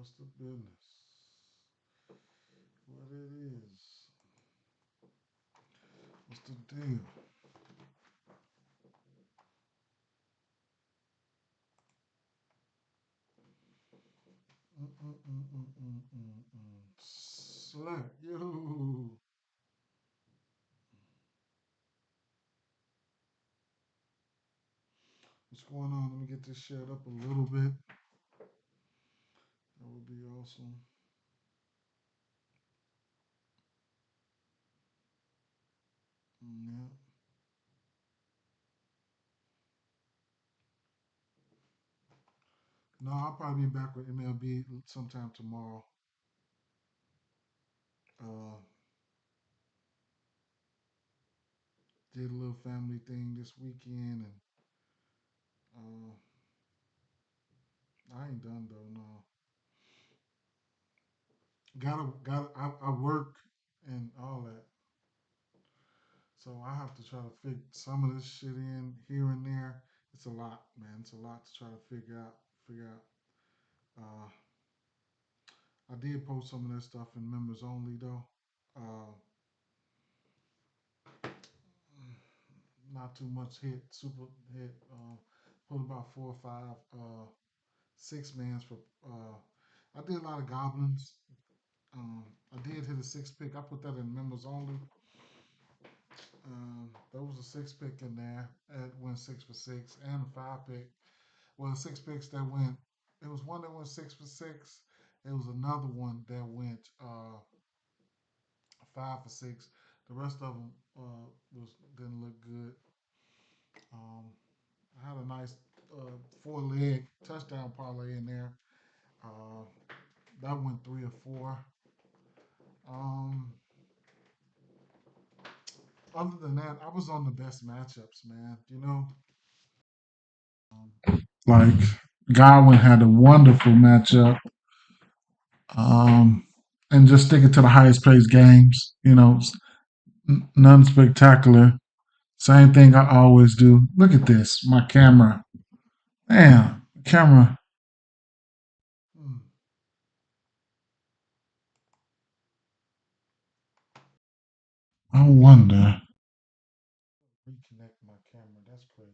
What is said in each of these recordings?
What's the business? What it is? What's the deal? Slack you. What's going on? Let me get this shared up a little bit. That would be awesome. Yeah. No, I'll probably be back with MLB sometime tomorrow. Uh, did a little family thing this weekend, and uh, I ain't done though. No, I work and all that, so I have to try to fit some of this shit in here and there. It's a lot, man. It's a lot to try to figure out. Figure out. Uh, I did post some of that stuff in members only though. Uh, not too much hit, super hit. Put about 4 or 5 six mans for. I did a lot of goblins. I did hit a six pick. I put that in members only. There was a six pick in there. It went 6 for 6, and a five pick. Well, six picks that went. It was one that went 6 for 6. It was another one that went 5 for 6. The rest of them was didn't look good. Um, I had a nice 4 leg touchdown parlay in there. Uh, that went 3 or 4. Um, Other than that, I was on the best matchups, man. Like Godwin had a wonderful matchup, um, and just sticking to the highest pace games. None spectacular. Same thing I always do. Look at this, my camera. Damn, camera. Hmm, I wonder. Reconnect my camera. That's crazy.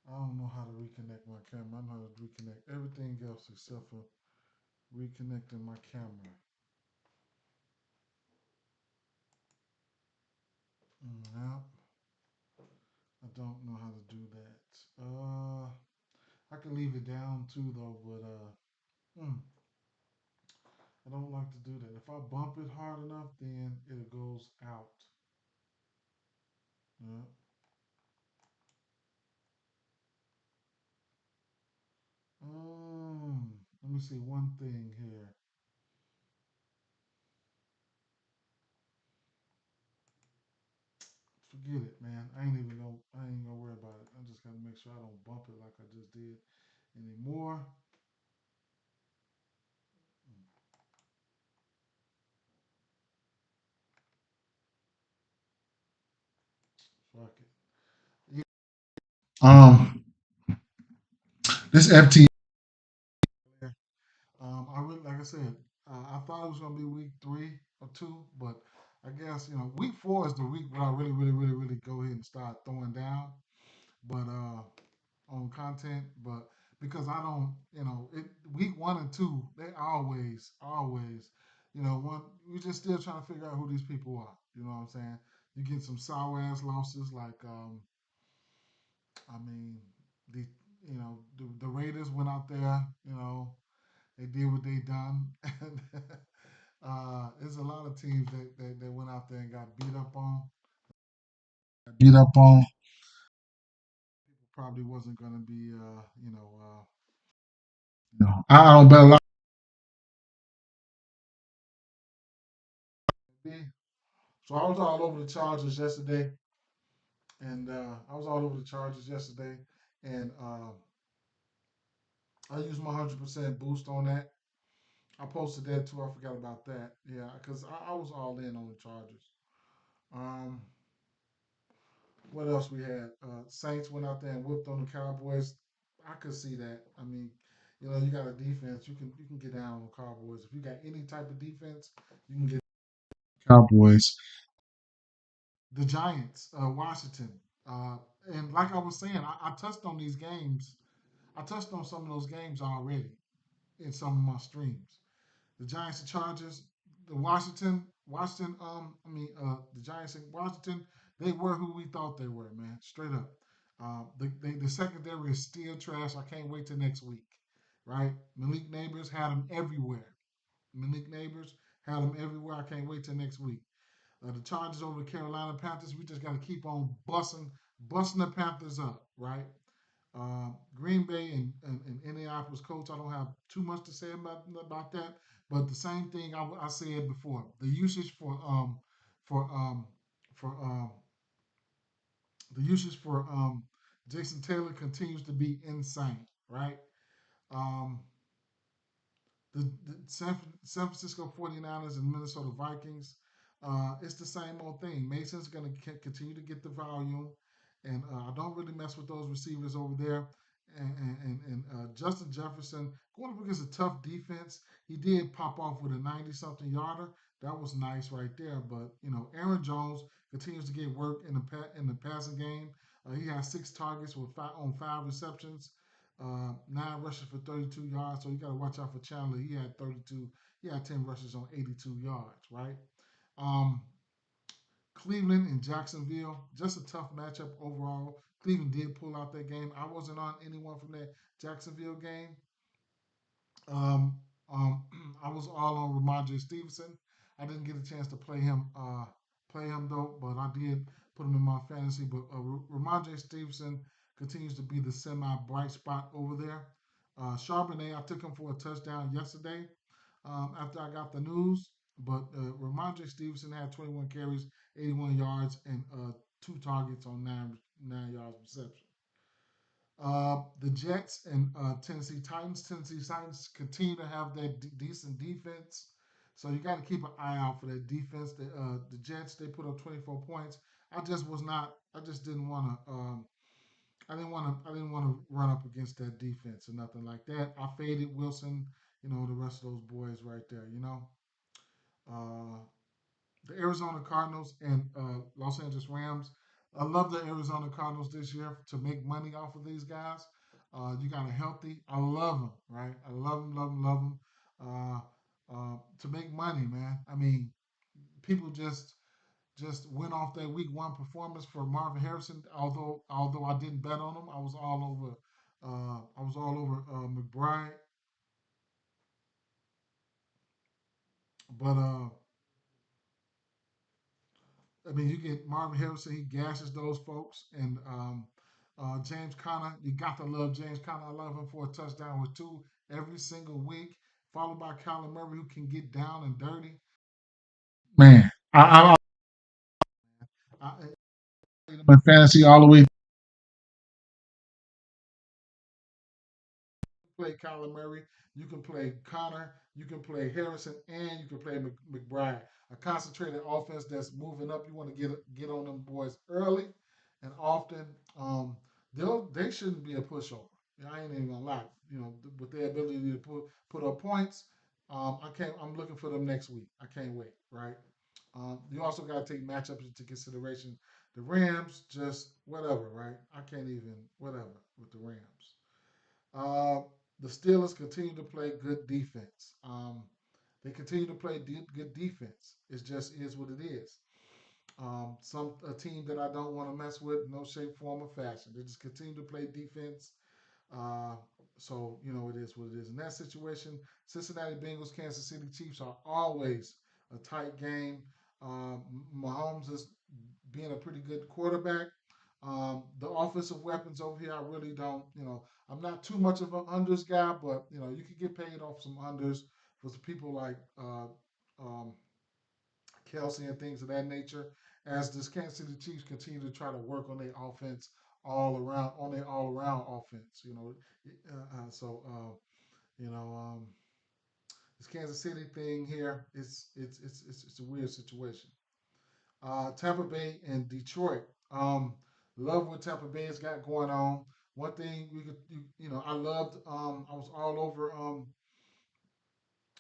I don't know how to reconnect my camera. I know how to reconnect everything else except for reconnecting my camera. Yeah, I don't know how to do that. I can leave it down too though, but I don't like to do that. If I bump it hard enough, then it goes out. Yeah. Let me see one thing here. Forget it, man. I ain't even gonna. I ain't gonna worry about it. I just gotta make sure I don't bump it like I just did anymore. Fuck it. Yeah. This FT. I really, like I said, I thought it was gonna be week 3 or 2, but I guess week 4 is the week where I really, really, really, really go ahead and start throwing down. But on content, but because I don't, week 1 and 2, they always, one we just still trying to figure out who these people are. You know what I'm saying? You get some sour ass losses like, I mean, the the Raiders went out there, they did what they done, and there's a lot of teams that went out there and got beat up on. Beat up on. Probably wasn't going to be, I don't bet a lot. So I was all over the Chargers yesterday, and and I used my 100% boost on that. I posted that too. I forgot about that. Yeah, because I was all in on the Chargers. Um, what else we had? Saints went out there and whipped on the Cowboys. I could see that. I mean, you got a defense. You can get down on the Cowboys. If you got any type of defense, you can get Cowboys. The Giants, Washington, uh, and like I was saying, I touched on these games. I touched on some of those games already in some of my streams. The Giants and Chargers, the Washington. The Giants and Washington. They were who we thought they were, man. Straight up. The secondary is still trash. I can't wait till next week, right? Malik Neighbors had them everywhere. Malik Neighbors had them everywhere. I can't wait till next week. The Chargers over the Carolina Panthers. We just got to keep on busting the Panthers up, right? Green Bay and Indianapolis coach, I don't have too much to say about that. But the same thing I said before, the usage for for the usage for Jason Taylor continues to be insane, right? Um, the San Francisco 49ers and Minnesota Vikings, it's the same old thing. Mason's going to continue to get the volume, and I don't really mess with those receivers over there. And Justin Jefferson going up against a tough defense, he did pop off with a 90-something yarder. That was nice right there. But Aaron Jones continues to get work in the passing game. He has 6 targets with five receptions. 9 rushes for 32 yards. So you got to watch out for Chandler. He had 32. He had 10 rushes on 82 yards, right? Um, Cleveland and Jacksonville, just a tough matchup overall. Cleveland did pull out that game. I wasn't on anyone from that Jacksonville game. Um, um, I was all on Ramondre Stevenson. I didn't get a chance to play him though, but I did put him in my fantasy. But Ramondre Stevenson continues to be the semi bright spot over there. Charbonnet, I took him for a touchdown yesterday after I got the news. But Ramondre Stevenson had 21 carries, 81 yards, and 2 targets on nine yards reception. The Jets and Tennessee Titans. Tennessee Titans continue to have that decent defense, so you got to keep an eye out for that defense. The Jets they put up 24 points. I just was not. I just didn't want to. I didn't want to. I didn't want to run up against that defense or nothing like that. I faded Wilson. The rest of those boys right there. Uh, the Arizona Cardinals and Los Angeles Rams. I love the Arizona Cardinals this year to make money off of these guys. You got a healthy. I love them, right? I love them, love them, love them. To make money, man. I mean, people just went off that week one performance for Marvin Harrison. Although I didn't bet on him, I was all over. McBride, but I mean, you get Marvin Harrison, he gashes those folks. And James Conner, you got to love James Conner. I love him for a touchdown or two every single week, followed by Kyler Murray, who can get down and dirty. Man, I played him in fantasy all the way. Play Kyler Murray, you can play Connor, you can play Harrison, and you can play McBride. A concentrated offense that's moving up. You want to get on them boys early and often. They shouldn't be a pushover. I ain't even gonna lie. With their ability to put up points, I can't. I'm looking for them next week. I can't wait. Right. You also got to take matchups into consideration. The Rams, just whatever, right? I can't even whatever with the Rams. Uh, the Steelers continue to play good defense. They continue to play good defense. It just is what it is. Some a team that I don't want to mess with, no shape, form, or fashion. They just continue to play defense. Uh, so it is what it is. In that situation, Cincinnati Bengals, Kansas City Chiefs are always a tight game. Mahomes is being a pretty good quarterback. The offensive weapons over here, I really don't. I'm not too much of an unders guy, but you could get paid off some unders for some people like um, Kelsey and things of that nature. As this Kansas City Chiefs continue to try to work on their offense all around offense. So you know, um, This Kansas City thing here, it's a weird situation. Tampa Bay and Detroit. Love what Tampa Bay has got going on. One thing I loved. I was all over. Um,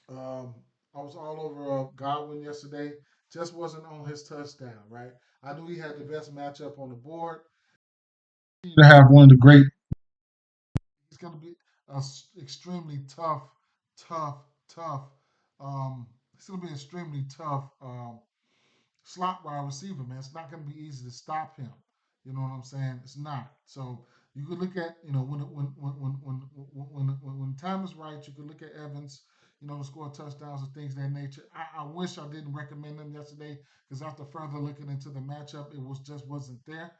I was all over Godwin yesterday. Just wasn't on his touchdown. Right. I knew he had the best matchup on the board. To have one of the great. He's going to be extremely tough, tough, tough. It's going to be extremely tough. Slot wide receiver, man. It's not going to be easy to stop him. You know what I'm saying? It's not. So you could look at, when time is right, you could look at Evans, to score touchdowns and things of that nature. I wish I didn't recommend him yesterday because after further looking into the matchup, it was just wasn't there.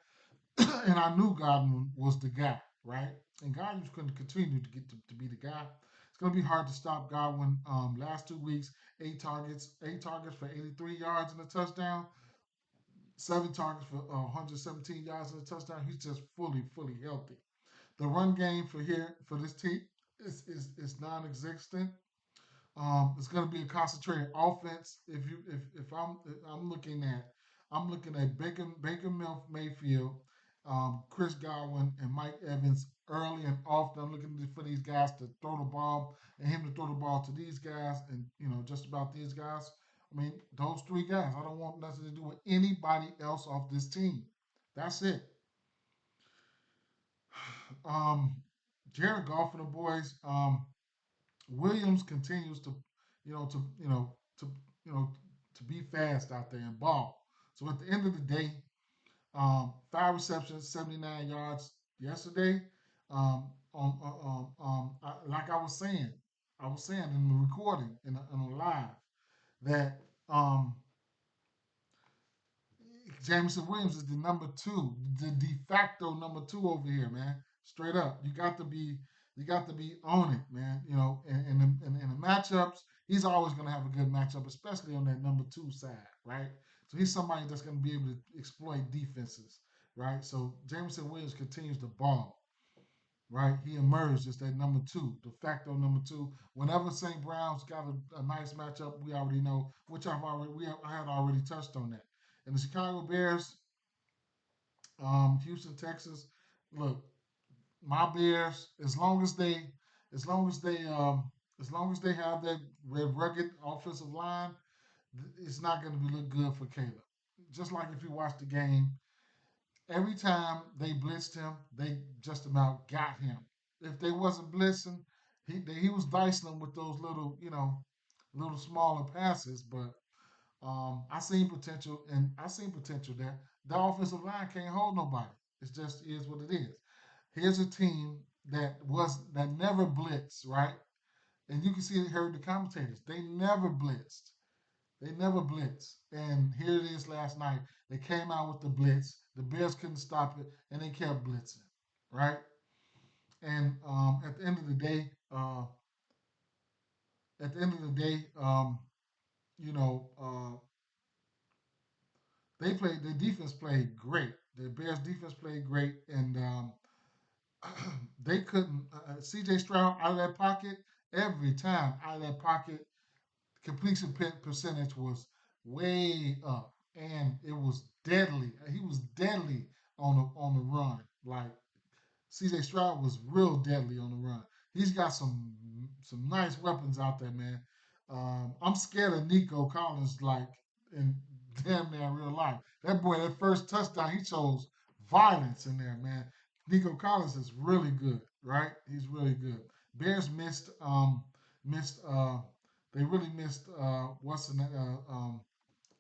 And I knew Godwin was the guy, right? And Godwin's going to continue to be the guy. It's going to be hard to stop Godwin. Last 2 weeks, eight targets for 83 yards and a touchdown, 7 targets for 117 yards and a touchdown. He's just fully healthy. The run game for this team is non-existent. It's going to be a concentrated offense. If I'm looking at Mayfield, Chris Godwin, and Mike Evans early and often. I'm looking for these guys to throw the ball and him to throw the ball to these guys and just about these guys. I mean, those three guys. I don't want nothing to do with anybody else off this team. That's it. Um, Jared Goff and the boys. Williams continues to, you know, to you know, to you know, to be fast out there and ball. So at the end of the day, 5 receptions, 79 yards yesterday. Like I was saying in the recording in the live that Jameson Williams is the number two, the de facto number two over here, man. Straight up, you got to be on it, man. In the matchups, he's always going to have a good matchup, especially on that number two side, right? So he's somebody that's going to be able to exploit defenses, right? So Jameson Williams continues to ball, right? He emerged as that number two, de facto number two. Whenever St. Brown's got a nice matchup, we already know, which I had already touched on that. And the Chicago Bears, Houston, Texas. Look, my Bears, as long as they have that rugged offensive line, it's not going to be look good for Caleb. Just like if you watch the game, every time they blitzed him, they just about got him. If they wasn't blitzing, he was dicing them with those little smaller passes. But I seen potential there. The offensive line can't hold nobody. It just is what it is. Here's a team that never blitzed, right? And you can see it, heard the commentators. They never blitzed. They never blitzed. And here it is last night. They came out with the blitz. The Bears couldn't stop it, and they kept blitzing, right? And at the end of the day, you know, their defense played great. The Bears defense played great, and they couldn't. C.J. Stroud out of that pocket every time out of that pocket. Completion percentage was way up, and it was deadly. He was deadly on the run. Like C.J. Stroud was real deadly on the run. He's got some nice weapons out there, man. I'm scared of Nico Collins, like in damn near real life. That boy, that first touchdown, he shows violence in there, man. Nico Collins is really good, right? He's really good. Bears missed they really missed what's the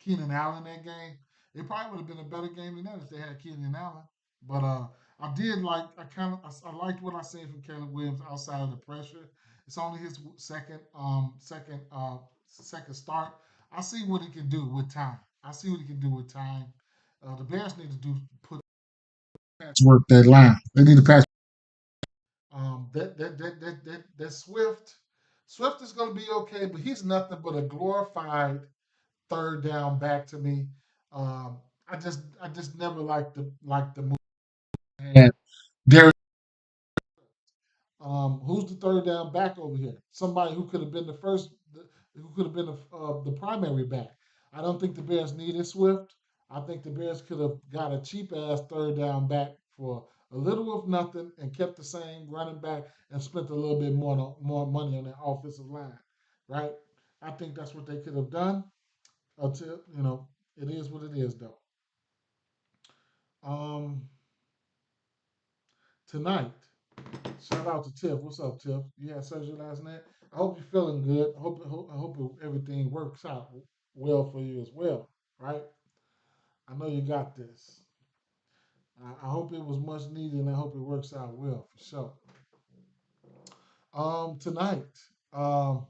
Keenan Allen that game. It probably would have been a better game than that if they had Keenan Allen. But I did like I liked what I seen from Caleb Williams outside of the pressure. It's only his second start. I see what he can do with time. I see what he can do with time. The Bears need to put patchwork that line. They need to patch. That Swift. Swift is going to be okay, but he's nothing but a glorified third down back to me. I just never liked the move. And Derek, who's the third down back over here? Somebody who could have been the first, who could have been the primary back. I don't think the Bears needed Swift. I think the Bears could have got a cheap ass third down back for a little of nothing and kept the same running back and spent a little bit more money on that offensive line, right? I think that's what they could have done. Until it is what it is though. Um, Tonight, shout out to Tiff. What's up, Tiff? You had surgery last night. I hope you're feeling good. I hope everything works out well for you as well. Right? I know you got this. I hope it was much needed, and I hope it works out well for sure. Tonight, um,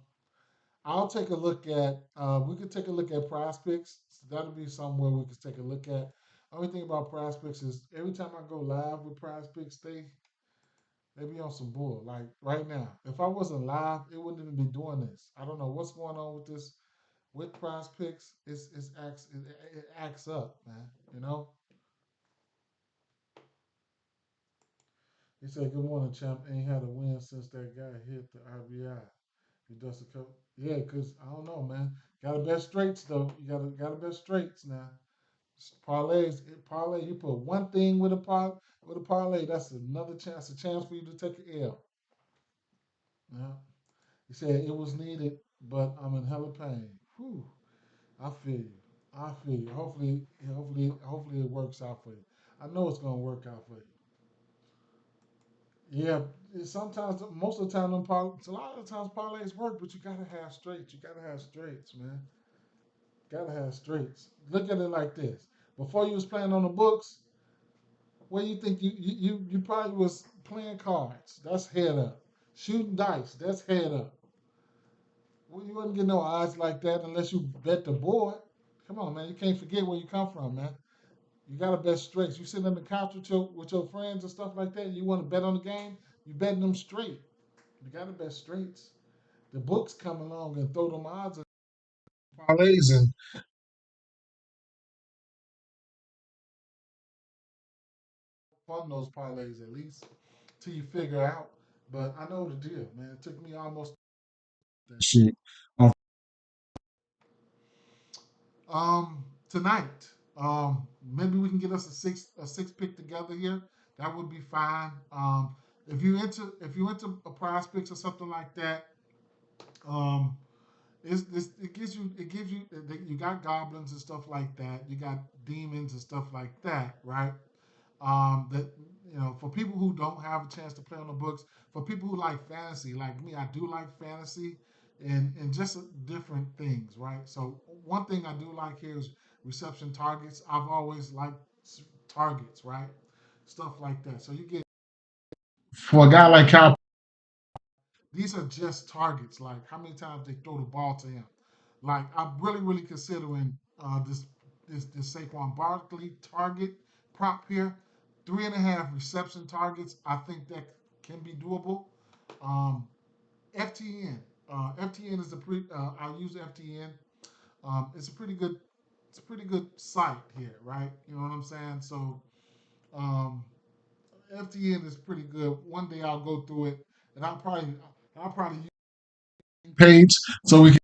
I'll take a look at. We could take a look at Prize Picks. So that'll be somewhere we could take a look at. Only thing about Prize Picks is every time I go live with Prize Picks, they be on some bull. Like right now, if I wasn't live, it wouldn't even be doing this. I don't know what's going on with this with Prize Picks. It acts up, man. You know. He said, "Good morning, champ. Ain't had a win since that guy hit the RBI. He does the cup. Yeah, cause I don't know, man. Got to bet straights though. You got to bet straights now. Parlays, parlay. You put one thing with a parlay. That's another chance. A chance for you to take an L. Yeah. He said it was needed, but I'm in hella pain. Whew. I feel you. I feel you. Hopefully it works out for you. I know it's gonna work out for you. Yeah. Sometimes, most of the time, a lot of the times parlays work, but you gotta have straights. You gotta have straights, man. Gotta have straights. Look at it like this. Before you was playing on the books, where you think you probably was playing cards. That's head up. Shooting dice. That's head up. Well, you wouldn't get no odds like that unless you bet the board. Come on, man. You can't forget where you come from, man. You got to bet straight. You sitting on the couch with your friends and stuff like that. You want to bet on the game. You betting them straight. You got to bet straights. The books come along and throw them odds and parlays and fund those parlays at least till you figure out. But I know the deal, man. It took me almost that shit. Tonight, maybe we can get us a six pick together here. That would be fine. If you into a Prize Picks or something like that, um, it gives you you got goblins and stuff like that. You got demons and stuff like that, right? That for people who don't have a chance to play on the books, for people who like fantasy, like me, I do like fantasy and just different things, right? So one thing I do like here is reception targets. I've always liked targets, right? Stuff like that. So you get for a guy like Cal, these are just targets. Like how many times they throw the ball to him. Like I'm really considering this Saquon Barkley target prop here. 3.5 reception targets. I think that can be doable. Um, FTN. FTN is a pretty. I use FTN. It's a pretty good. It's a pretty good site here, right? You know what I'm saying? So um, FTN is pretty good. One day I'll go through it, and I'll probably use page so we can,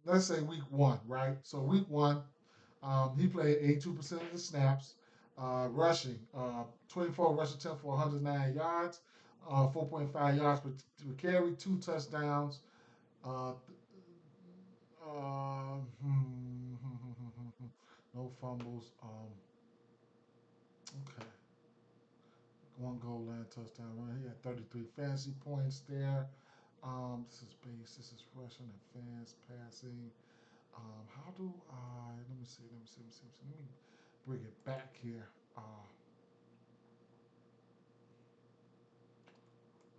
let's say week one, right? So week one, he played 82% of the snaps, rushing, 24 rush attempt for 109 yards, 4.5 yards per carry, two touchdowns, uh, no fumbles. Okay, one goal line touchdown run. He had 33 fantasy points there. This is base. This is rushing and fast passing. How do I? Let me see. Let me see. Let me see. Let me bring it back here.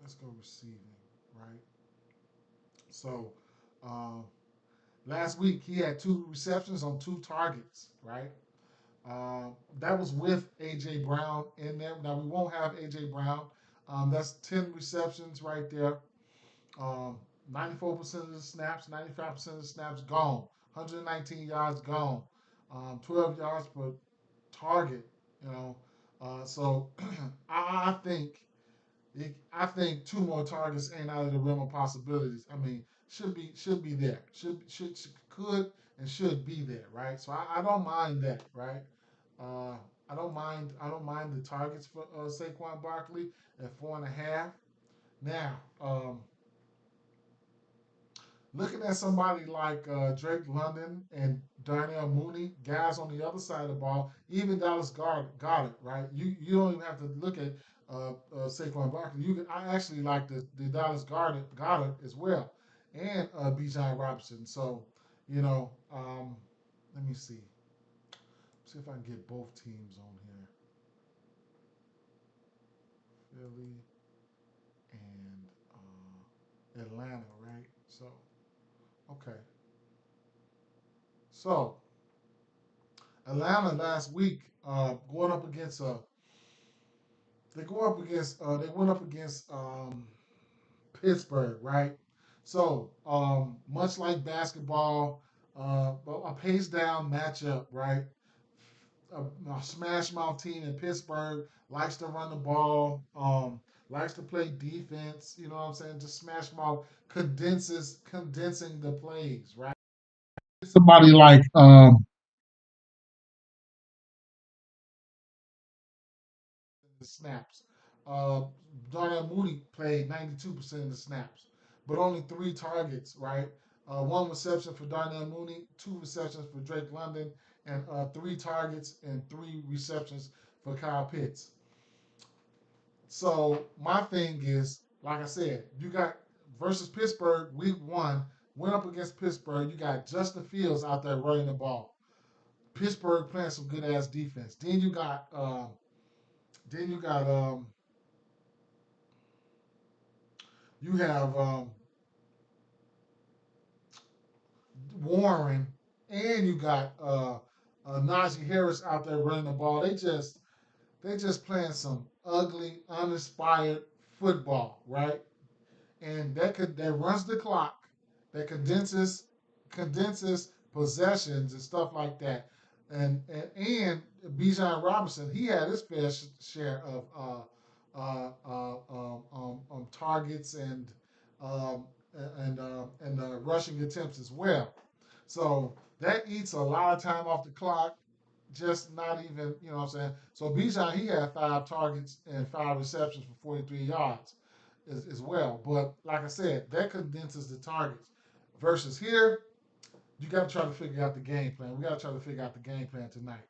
Let's go receiving, right? So, uh, last week he had two receptions on two targets, right? That was with AJ Brown in there. Now we won't have AJ Brown. That's 10 receptions right there. Um, 94% of the snaps, 95% of the snaps gone. 119 yards gone. 12 yards per target. You know, So I think two more targets ain't out of the realm of possibilities. I mean, should be there. Should could and should be there, right? So I don't mind that, right? Uh, I don't mind the targets for Saquon Barkley at 4.5. Now, looking at somebody like Drake London and Darnell Mooney, guys on the other side of the ball, even Dallas Goddard, right? You don't even have to look at Saquon Barkley. I actually like the Dallas Goddard as well, and Bijan Robinson. So, let me see if I can get both teams on here, Philly and Atlanta, right? So, okay, so Atlanta last week going up against they went up against Pittsburgh, right? So much like basketball, a pace down matchup, right? A smash mouth team in Pittsburgh likes to run the ball, likes to play defense. You know what I'm saying? Just smash mouth condensing the plays, right? Somebody like the snaps. Uh, Darnell Mooney played 92% of the snaps, but only three targets, right? One reception for Darnell Mooney, two receptions for Drake London, and three targets and three receptions for Kyle Pitts. So my thing is, like I said, you got versus Pittsburgh week one, went up against Pittsburgh. You got Justin Fields out there running the ball. Pittsburgh playing some good ass defense. Then you have Warren, and you got Najee Harris out there running the ball. They just playing some ugly, uninspired football, right? And that runs the clock, that condenses possessions and stuff like that. And Bijan Robinson, he had his fair share of targets um, and rushing attempts as well. So that eats a lot of time off the clock. Just not even, you know what I'm saying? So Bijan, he had 5 targets and 5 receptions for 43 yards as well. But like I said, that condenses the targets. Versus here, you got to try to figure out the game plan. We got to try to figure out the game plan tonight.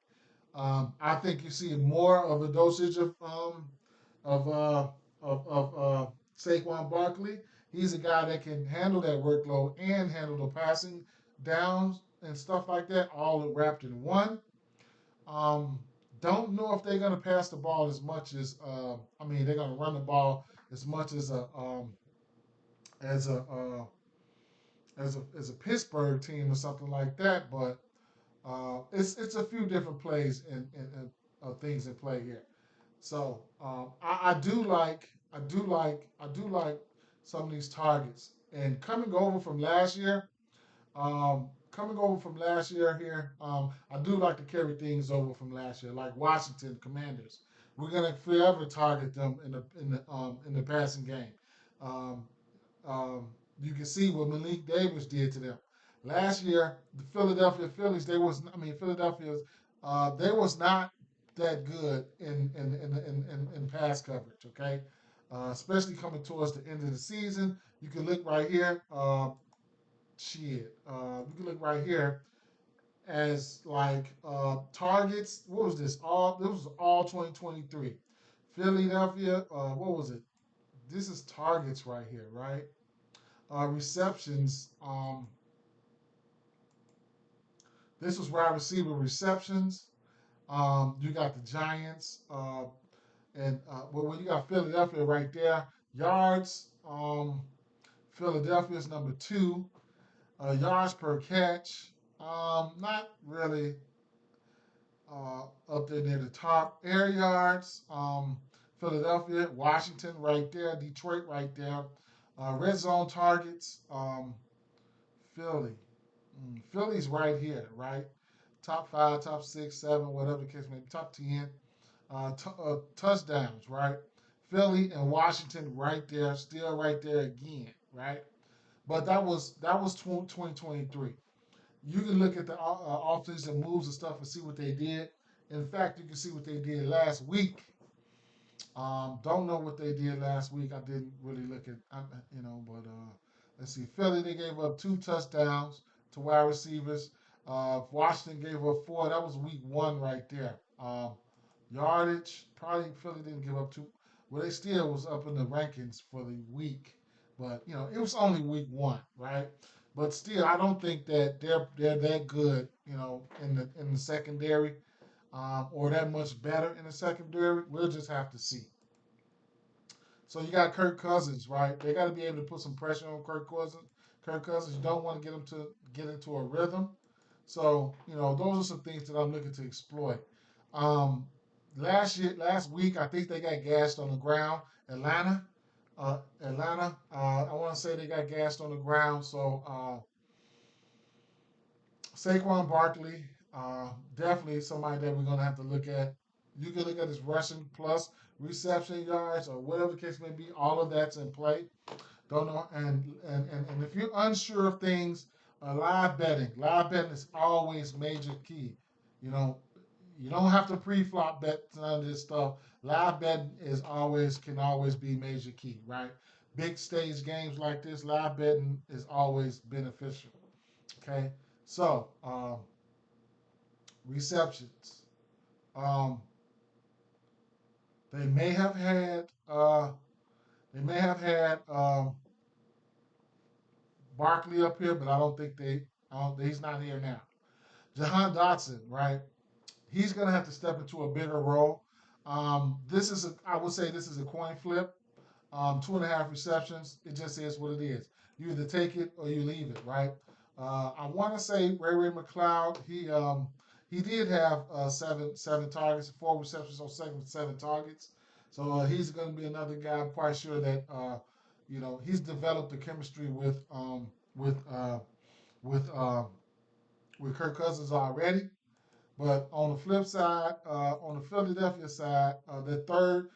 I think you see more of a dosage of uh, of Saquon Barkley. He's a guy that can handle that workload and handle the passing downs and stuff like that, all wrapped in one. Um, don't know if they're going to pass the ball as much as I mean they're going to run the ball as much as a Pittsburgh team or something like that. But it's a few different plays and things in play here. So I do like some of these targets. And coming over from last year here, I do like to carry things over from last year, like Washington Commanders. We're gonna forever target them in the passing game. Um, um, you can see what Malik Davis did to them. Last year, the Philadelphia Phillies, Philadelphia's, they was not that good in pass coverage. Okay, especially coming towards the end of the season. You can look right here. You can look right here as like targets. What was this? This was all 2023. Philadelphia. What was it? This is targets right here, right? Receptions. This was wide receiver receptions. You got the Giants, well, you got Philadelphia right there. Yards. Philadelphia's number two. Yards per catch. Not really up there near the top. Air yards. Philadelphia, Washington right there. Detroit right there. Red zone targets. Philly. Philly's right here, right? Top five, top six, seven, whatever the case may be, top 10. touchdowns, right? Philly and Washington right there, still right there again, right? But that was 2023. You can look at the offensive moves and stuff and see what they did. In fact, you can see what they did last week. Don't know what they did last week. I didn't really look at, but let's see. Philly, they gave up 2 touchdowns to wide receivers. Washington gave up 4. That was week 1 right there. Yardage, probably Philly didn't give up 2. Well, they still was up in the rankings for the week, but it was only week 1, right? But still, I don't think that they're that good, in the secondary, or that much better in the secondary. We'll just have to see. So you got Kirk Cousins, right? They got to be able to put some pressure on Kirk Cousins. Kirk Cousins, you don't want to get him to get into a rhythm. So those are some things that I'm looking to exploit. Um, last week, I think they got gassed on the ground. Atlanta. I want to say they got gassed on the ground. So Saquon Barkley, definitely somebody that we're gonna have to look at. You can look at his rushing plus reception yards or whatever the case may be. All of that's in play. Don't know. And if you're unsure of things, live betting. Live betting is always major key. You know, you don't have to pre-flop bet none of this stuff. Live betting can always be major key, right? Big stage games like this, live betting is always beneficial. Okay, so receptions. Um, they may have had they may have had Barkley up here, but I don't think he's not here now. Jahan Dotson, right? He's gonna have to step into a bigger role. I would say this is a coin flip. 2.5 receptions. It just is what it is. You either take it or you leave it, right? I want to say Ray McLeod. He did have seven targets, 4 receptions on seven targets. So he's going to be another guy. I'm quite sure that he's developed the chemistry with uh, with uh, with Kirk Cousins already. But on the flip side, on the Philadelphia side, that third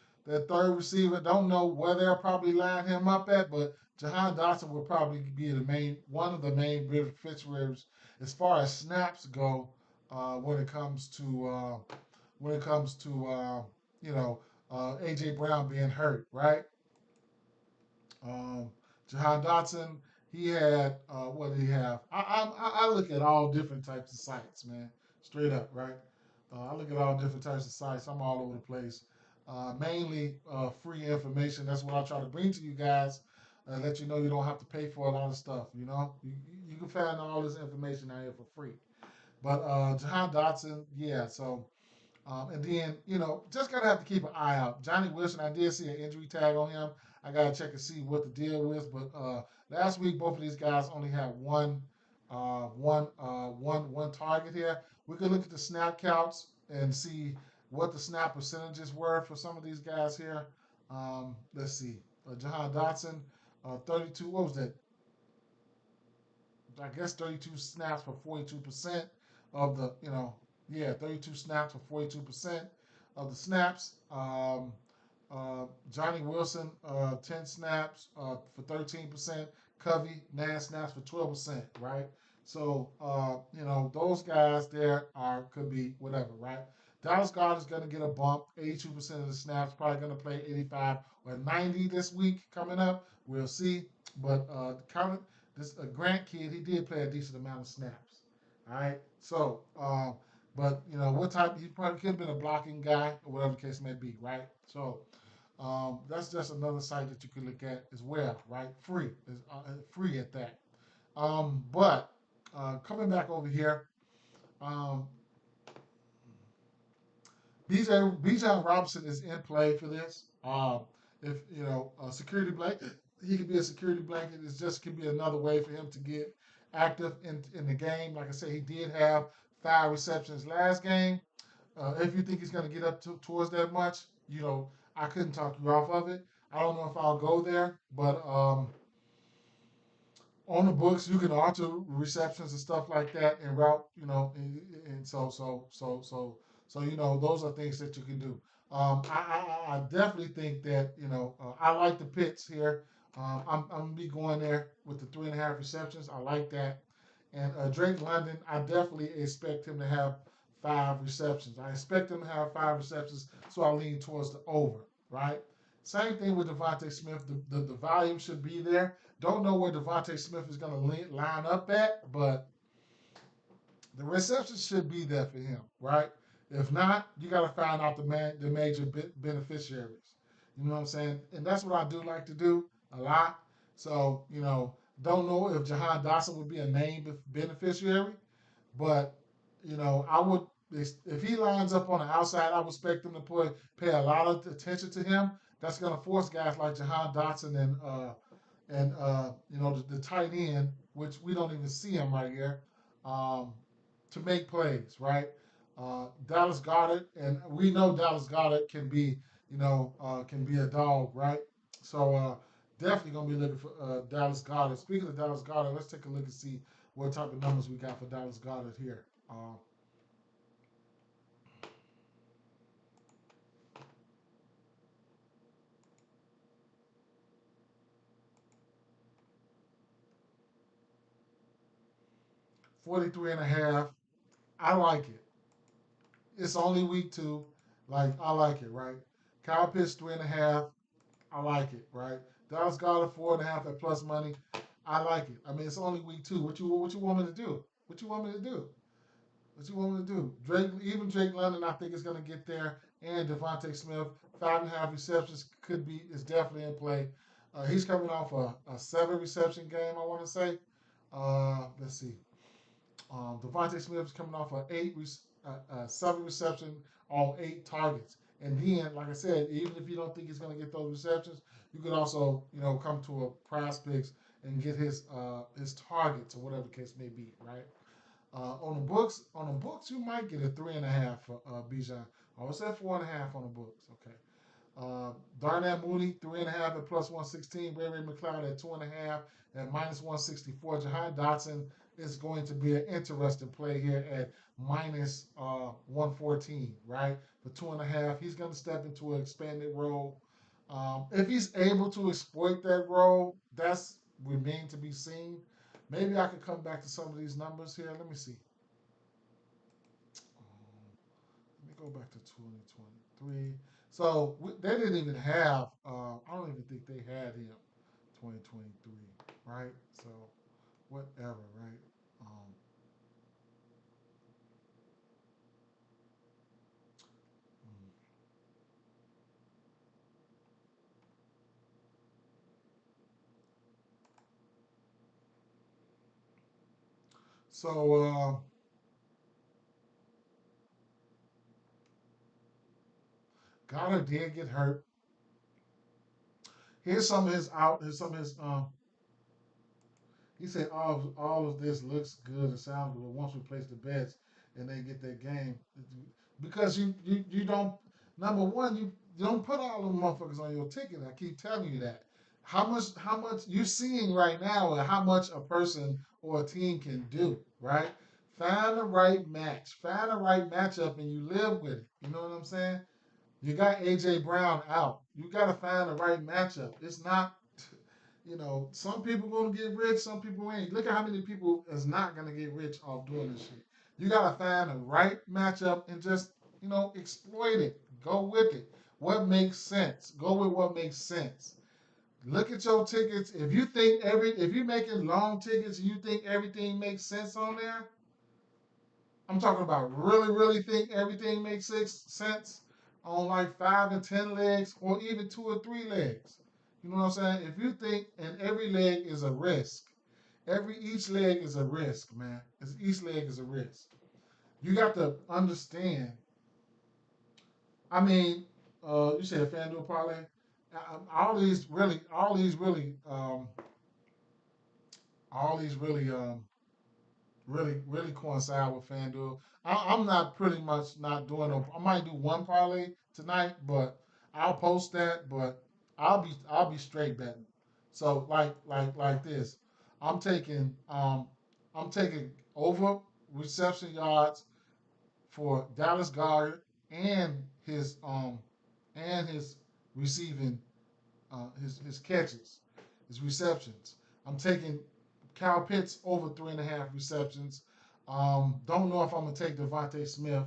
receiver, don't know where they'll probably line him up at, but Jahan Dotson will probably be one of the main beneficiaries as far as snaps go, when it comes to you know AJ Brown being hurt, right? Um, Jahan Dotson, he had what did he have? I look at all different types of sites, man. Straight up, right? I look at all different types of sites. I'm all over the place. Mainly free information. That's what I try to bring to you guys. Let you know you don't have to pay for a lot of stuff. You can find all this information out here for free. But Jahan Dotson, yeah. So and then, just gotta have to keep an eye out. Johnny Wilson, I did see an injury tag on him. I gotta check and see what the deal is. But last week, both of these guys only had one target here. We could look at the snap counts and see what the snap percentages were for some of these guys here. Let's see. Jahan Dotson, 32. What was that? I guess 32 snaps for 42% of the, yeah, 32 snaps for 42% of the snaps. Johnny Wilson, 10 snaps for 13%. Covey, 9 snaps for 12%, right? So, those guys there could be whatever, right? Dallas Goddard is going to get a bump. 82% of the snaps, probably going to play 85 or 90 this week coming up. We'll see. But this Grant kid, he did play a decent amount of snaps. All right. So, but what type? He probably could have been a blocking guy or whatever the case may be, right? So, that's just another site that you can look at as well, right? Free, free at that. But coming back over here, um, Bijan Robinson is in play for this. If a security blanket, he could be a security blanket. It just could be another way for him to get active in the game. Like I said, he did have 5 receptions last game. If you think he's going to get up towards that much, I couldn't talk you off of it. I don't know if I'll go there, but on the books you can alter receptions and stuff like that and route, and so those are things that you can do. I definitely think that I like the pits here. I'm gonna be going there with the 3.5 receptions. I like that. And Drake London, I definitely expect him to have 5 receptions. I expect him to have 5 receptions, so I lean towards the over. Right. Same thing with Devontae Smith. The volume should be there. Don't know where Devontae Smith is going to line up at, but the reception should be there for him, right? If not, you got to find out the major beneficiaries. You know what I'm saying? And that's what I do like to do a lot. So, don't know if Jahan Dotson would be a named beneficiary, but, I would, if he lines up on the outside, I would expect them to pay a lot of attention to him. That's going to force guys like Jahan Dotson and the tight end, which we don't even see him right here, um, to make plays, right? Dallas Goddard, and we know Dallas Goddard can be a dog, right? So definitely gonna be looking for Dallas Goddard. Speaking of Dallas Goddard, let's take a look and see what type of numbers we got for Dallas Goddard here. 43 and a half. I like it. It's only week two. Like, I like it, right? Kyle Pitts 3.5. I like it, right? Dallas Goddard 4.5 at plus money. I like it. I mean, it's only week two. What you want me to do? What you want me to do? What you want me to do? Drake London, I think is going to get there, and Devontae Smith, 5.5 receptions is definitely in play. He's coming off a 7 reception game, I want to say. Let's see. Devontae Smith is coming off a 7 reception on 8 targets. And then, like I said, even if you don't think he's going to get those receptions, you could also, come to a prize picks and get his targets or whatever the case may be, right? On the books, you might get a 3.5 for Bijan. I would say 4.5 on the books. Okay. Darnell Mooney, 3.5 at plus 116. Ray McLeod at 2.5 at minus 164. Jahan Dotson is going to be an interesting play here at minus 114, right? For 2.5. He's going to step into an expanded role. If he's able to exploit that role, that's remain to be seen. Maybe I could come back to some of these numbers here. Let me see. Let me go back to 2023. So they didn't even have. I don't even think they had him 2023, right? So whatever, right? Um, mm. so Goddard did get hurt. Here's some of his out. Here's some of his. He said all of this looks good and sounds good once we place the bets and they get that game because you don't number one you don't put all them motherfuckers on your ticket. I keep telling you that. How much you're seeing right now and how much a person or a team can do, right? Find the right match, find the right matchup, and you live with it. You know what I'm saying? You got AJ Brown out. You got to find the right matchup. It's not, some people gonna get rich, some people ain't. Look at how many people is not gonna get rich off doing this shit. You gotta find the right matchup and just, exploit it. Go with it. What makes sense? Go with what makes sense. Look at your tickets. If you're making long tickets and you think everything makes sense on there, I'm talking about really, really think everything makes sense on like 5 and 10 legs or even 2 or 3 legs. You know what I'm saying? If you think and every leg is a risk, each leg is a risk, man. Each leg is a risk. You got to understand. I mean, you said FanDuel parlay. All these really coincide with FanDuel. I'm not pretty much not doing no. I might do one parlay tonight, but I'll post that. But I'll be straight betting. So like this, I'm taking um I'm taking over reception yards for Dallas Goddard and his and his receiving, his catches, his receptions. I'm taking Kyle Pitts over 3.5 receptions. Don't know if I'm gonna take Devontae Smith.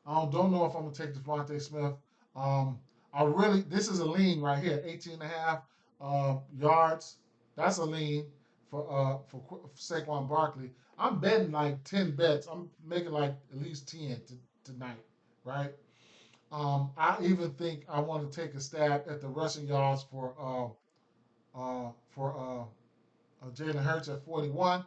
I don't know if I'm gonna take Devontae Smith. Um, this is a lean right here, 18.5 yards. That's a lean for Saquon Barkley. I'm betting like 10 bets. I'm making like at least 10 tonight, right? I even think I want to take a stab at the rushing yards for Jalen Hurts at 41.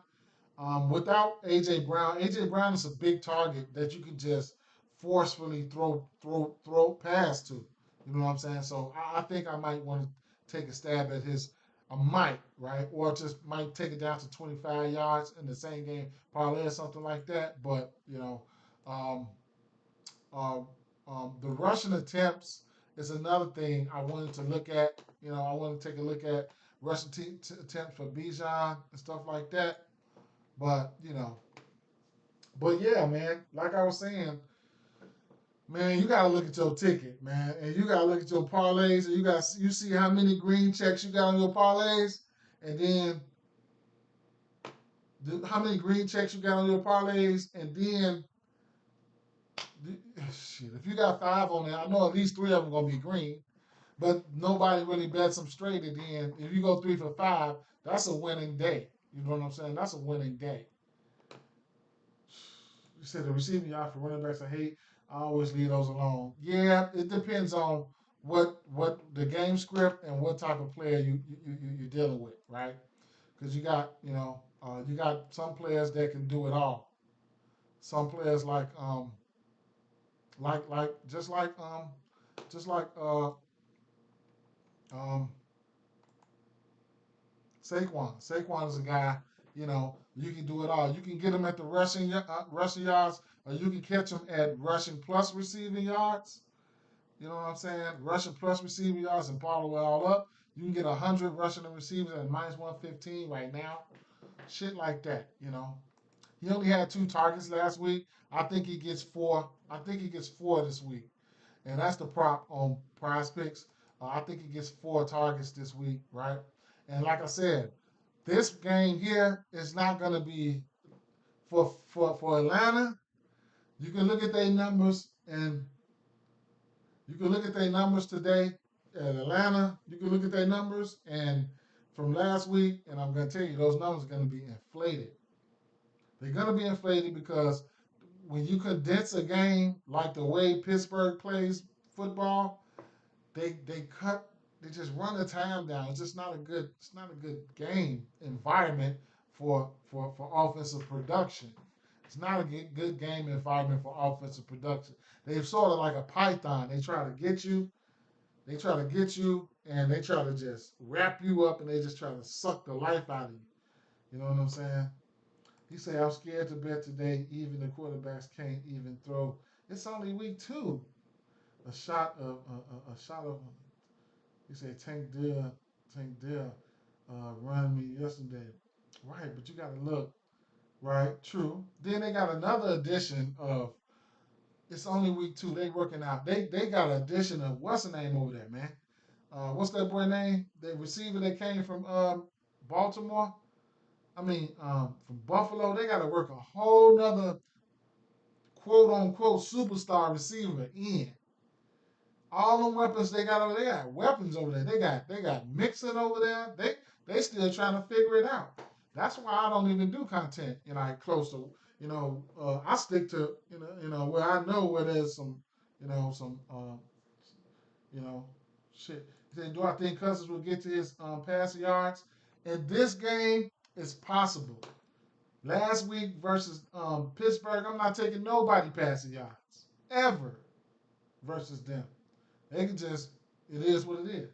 Without AJ Brown, AJ Brown is a big target that you can just forcefully throw past to. You know what I'm saying? So I think I might want to take a stab at his. I might, right, or just might take it down to 25 yards in the same game parlay or something like that. But um, uh, the rushing attempts is another thing I wanted to look at. I want to take a look at rushing attempts for Bijan and stuff like that. But but yeah, man, like I was saying, man, you gotta look at your ticket, man, and you gotta look at your parlays, and you see how many green checks you got on your parlays, and then how many green checks you got on your parlays, and then shit, if you got 5 on there, I know at least 3 of them gonna be green, but nobody really bets them straight. At the end, if you go 3 for 5, that's a winning day. You know what I'm saying? That's a winning day. You said the receiving yard for running backs I hate. I always leave those alone. Yeah, it depends on what the game script and what type of player you're dealing with, right? Because you got some players that can do it all. Some players like just like um Saquon. Saquon is a guy, you can do it all. You can get him at the rushing yards, or you can catch him at rushing plus receiving yards. You know what I'm saying? Rushing plus receiving yards and follow it all up. You can get 100 rushing and receiving at minus 115 right now. Shit like that. He only had 2 targets last week. I think he gets 4. I think he gets 4 this week. And that's the prop on prize picks. I think he gets 4 targets this week, right? And like I said, this game here is not going to be for Atlanta. You can look at their numbers and you can look at their numbers today at Atlanta. You can look at their numbers and from last week, and I'm going to tell you, those numbers are going to be inflated. They're going to be inflated because when you condense a game like the way Pittsburgh plays football, they just run the time down. It's not a good game environment for offensive production. It's not a good game environment for offensive production. They're sort of like a python. They try to get you, and they try to just wrap you up, and they just try to suck the life out of you. You know what I'm saying? He said, "I'm scared to bet today. Even the quarterbacks can't even throw. It's only week 2. A shot of." He said, Tank Deer run me yesterday. Right, but you got to look. Right, true. Then they got another edition of. It's only week 2. They working out. They got an edition of what's the name over there, man? What's that boy name? The receiver that came from Baltimore. I mean, from Buffalo. They got to work a whole nother quote unquote superstar receiver in. All them weapons they got over there, they got weapons over there. They got Mixon over there. They still trying to figure it out. That's why I don't even do content, close to I stick to where I know where there's some you know shit. Then do I think Cousins will get to his passing yards? In this game, it's possible. Last week versus Pittsburgh, I'm not taking nobody passing yards ever versus them. They can just, it is what it is.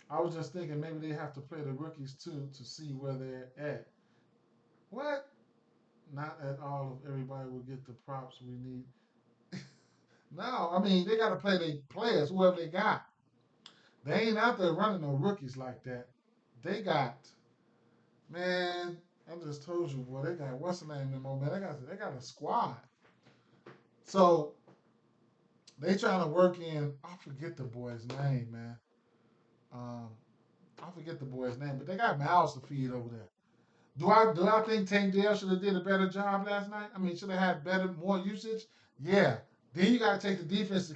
I was just thinking maybe they have to play the rookies too to see where they're at. What? Not at all if everybody will get the props we need. No, I mean, they got to play their players, whoever they got. They ain't out there running no rookies like that. They got, man, I just told you, boy, they got, what's the name of them, man? They got a squad. So They trying to work in. I forget the boy's name, man. Um, I forget the boy's name, but they got mouths to feed over there. Do I think Tank Dell should have did a better job last night? I mean, should have had better, more usage? Yeah. Then you got to take the defense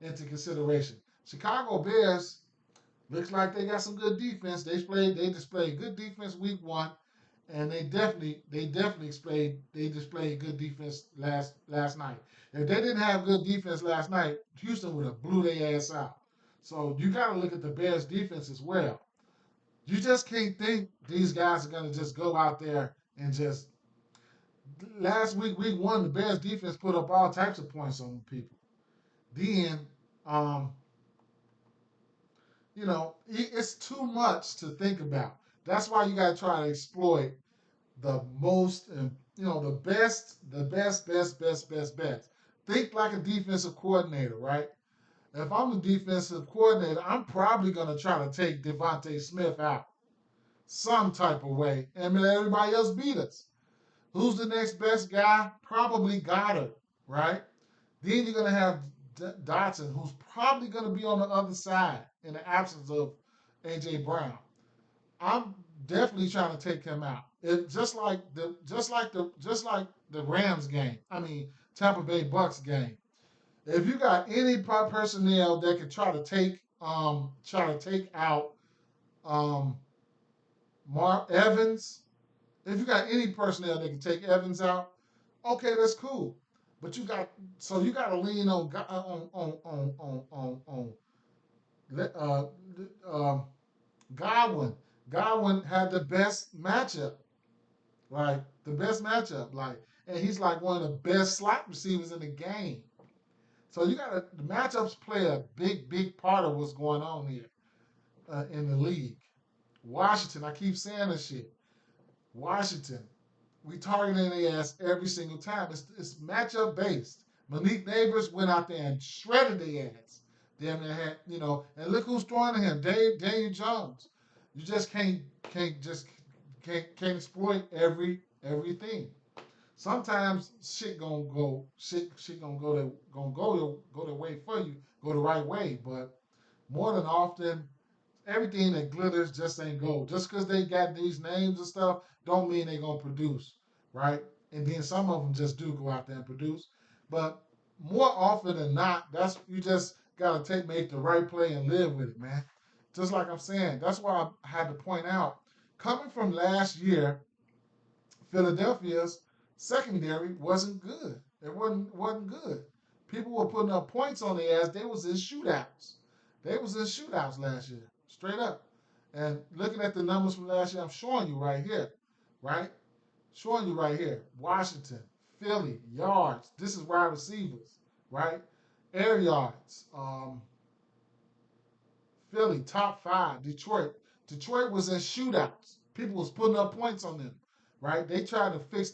into consideration. Chicago Bears looks like they got some good defense. They displayed good defense week 1, and they displayed good defense last night. If they didn't have good defense last night, Houston would have blew their ass out. So you got to look at the Bears defense as well. You just can't think these guys are going to just go out there and just. Last week 1, the Bears defense put up all types of points on people. Then, um, it's too much to think about. That's why you got to try to exploit the most, and the best. Think like a defensive coordinator, right? If I'm the defensive coordinator, I'm probably going to try to take Devontae Smith out some type of way and let everybody else beat us. Who's the next best guy? Probably Goddard, right? Then you're going to have Dotson, who's probably going to be on the other side in the absence of A.J. Brown. I'm definitely trying to take him out. Just like the Rams game. I mean Tampa Bay Bucks game. If you got any personnel that can try to take out um, Mark Evans, if you got any personnel that can take Evans out, okay, that's cool. But you got to lean uh, uh, Godwin. Godwin had the best matchup, like the best matchup, like, and he's like one of the best slot receivers in the game. So the matchups play a big part of what's going on here in the league. Washington, I keep saying this shit. Washington, we targeting their ass every single time. It's matchup based. Malik Neighbors went out there and shredded their ass. Damn near had, and look who's throwing to him, Daniel Jones. You just can't exploit everything. Sometimes shit gonna go the way for you, go the right way, but more than often everything that glitters just ain't gold. Just because they got these names and stuff, don't mean they're gonna produce, right? And then some of them just do go out there and produce, but more often than not, that's you just gotta make the right play and live with it, man. Just like I'm saying, that's why I had to point out, coming from last year, Philadelphia's secondary wasn't good. It wasn't good. People were putting up points on their ass. They was in shootouts. They was in shootouts last year, straight up. And looking at the numbers from last year, I'm showing you right here, right? Showing you right here. Washington, Philly, yards. This is wide receivers, right? Air yards. Philly, top 5. Detroit was in shootouts. People was putting up points on them, right? They had to fix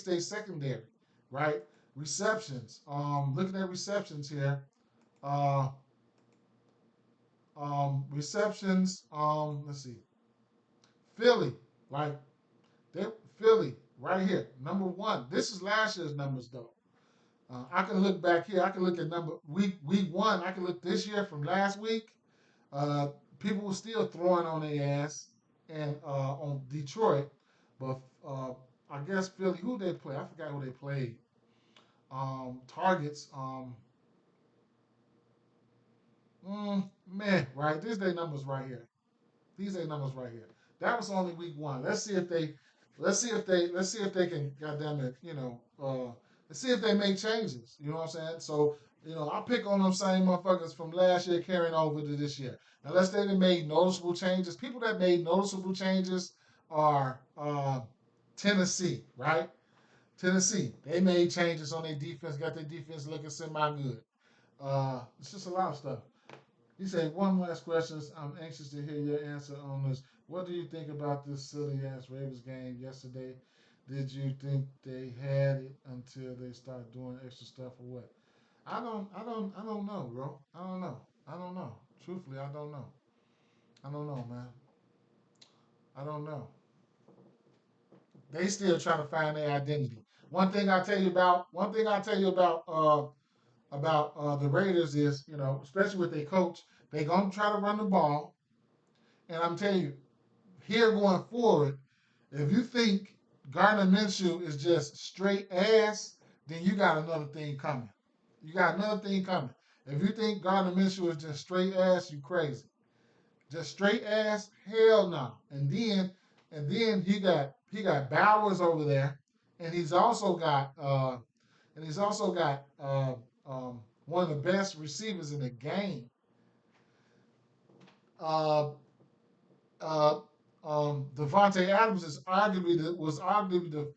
their secondary, right? Receptions. Looking at receptions here. Uh, receptions. Let's see. Philly, like they Philly right here, number 1. This is last year's numbers though. I can look back here. I can look at week 1. I can look this year from last week. Uh, People were still throwing on their ass and on Detroit, but I guess Philly. Who they play? I forgot who they played. Targets. Man, right? These they numbers right here. These are numbers right here. That was only week 1. Let's see if they can, goddamn it, let's see if they make changes. You know what I'm saying? So, I pick on them same motherfuckers from last year carrying over to this year. Unless they done made noticeable changes. People that made noticeable changes are Tennessee, right? Tennessee. They made changes on their defense, got their defense looking semi good. It's just a lot of stuff. He said, one last question. I'm anxious to hear your answer on this. What do you think about this silly ass Ravens game yesterday? Did you think they had it until they start doing extra stuff or what? I don't know, bro. I don't know. I don't know. Truthfully, I don't know. I don't know, man. I don't know. They still trying to find their identity. One thing I tell you about about the Raiders is, especially with their coach, they gonna try to run the ball. And I'm telling you, here going forward, if you think Gardner Minshew is just straight ass, then you got another thing coming. You got another thing coming. If you think Gardner Minshew is just straight ass, you crazy. Just straight ass, hell no. And then he got Bowers over there, and he's also got one of the best receivers in the game. Uh, uh, Devontae Adams was arguably the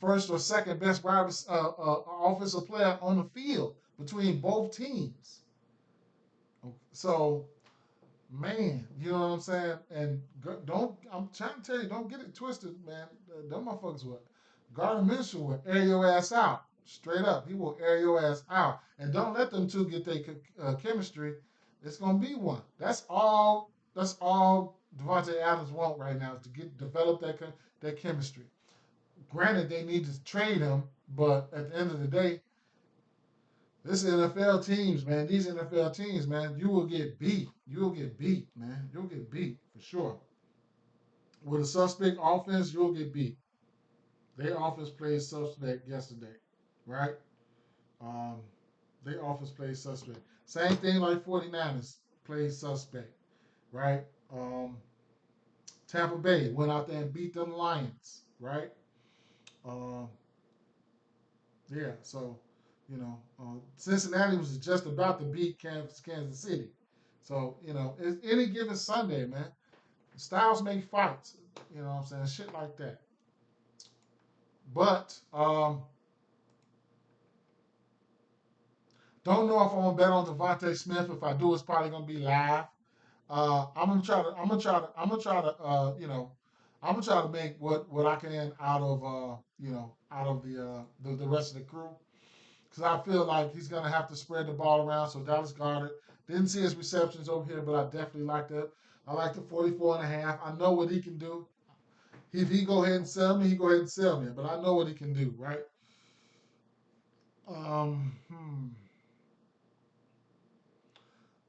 first or second best offensive player on the field between both teams. So, man, you know what I'm saying? And don't I'm trying to tell you, don't get it twisted, man. Them motherfuckers will Gardner Minshew will air your ass out straight up. He will air your ass out, and don't let them two get their chemistry. It's gonna be one. That's all. That's all Devontae Adams want right now is to develop that chemistry. Granted, they need to trade him, but at the end of the day, this is NFL teams, man. These NFL teams, man, you will get beat. You will get beat, man. You'll get beat for sure. With a suspect offense, you'll get beat. Their offense played suspect yesterday, right? Um, their offense played suspect. Same thing like 49ers played suspect, right? Um, Tampa Bay went out there and beat them Lions, right? Um, yeah, so Cincinnati was just about to beat Kansas City. So it's any given Sunday, man. Styles make fights. You know what I'm saying? Shit like that. But don't know if I'm gonna bet on Devontae Smith. If I do, it's probably gonna be live. I'm gonna try to. I'm gonna try to. I'm gonna try to. I'm gonna try to make what I can out of the rest of the crew because I feel like he's gonna have to spread the ball around. So Dallas Goedert didn't see his receptions over here, but I definitely like that. I like the 44 and a half. I know what he can do. If he go ahead and sell me, he go ahead and sell me. But I know what he can do, right? Um, hmm.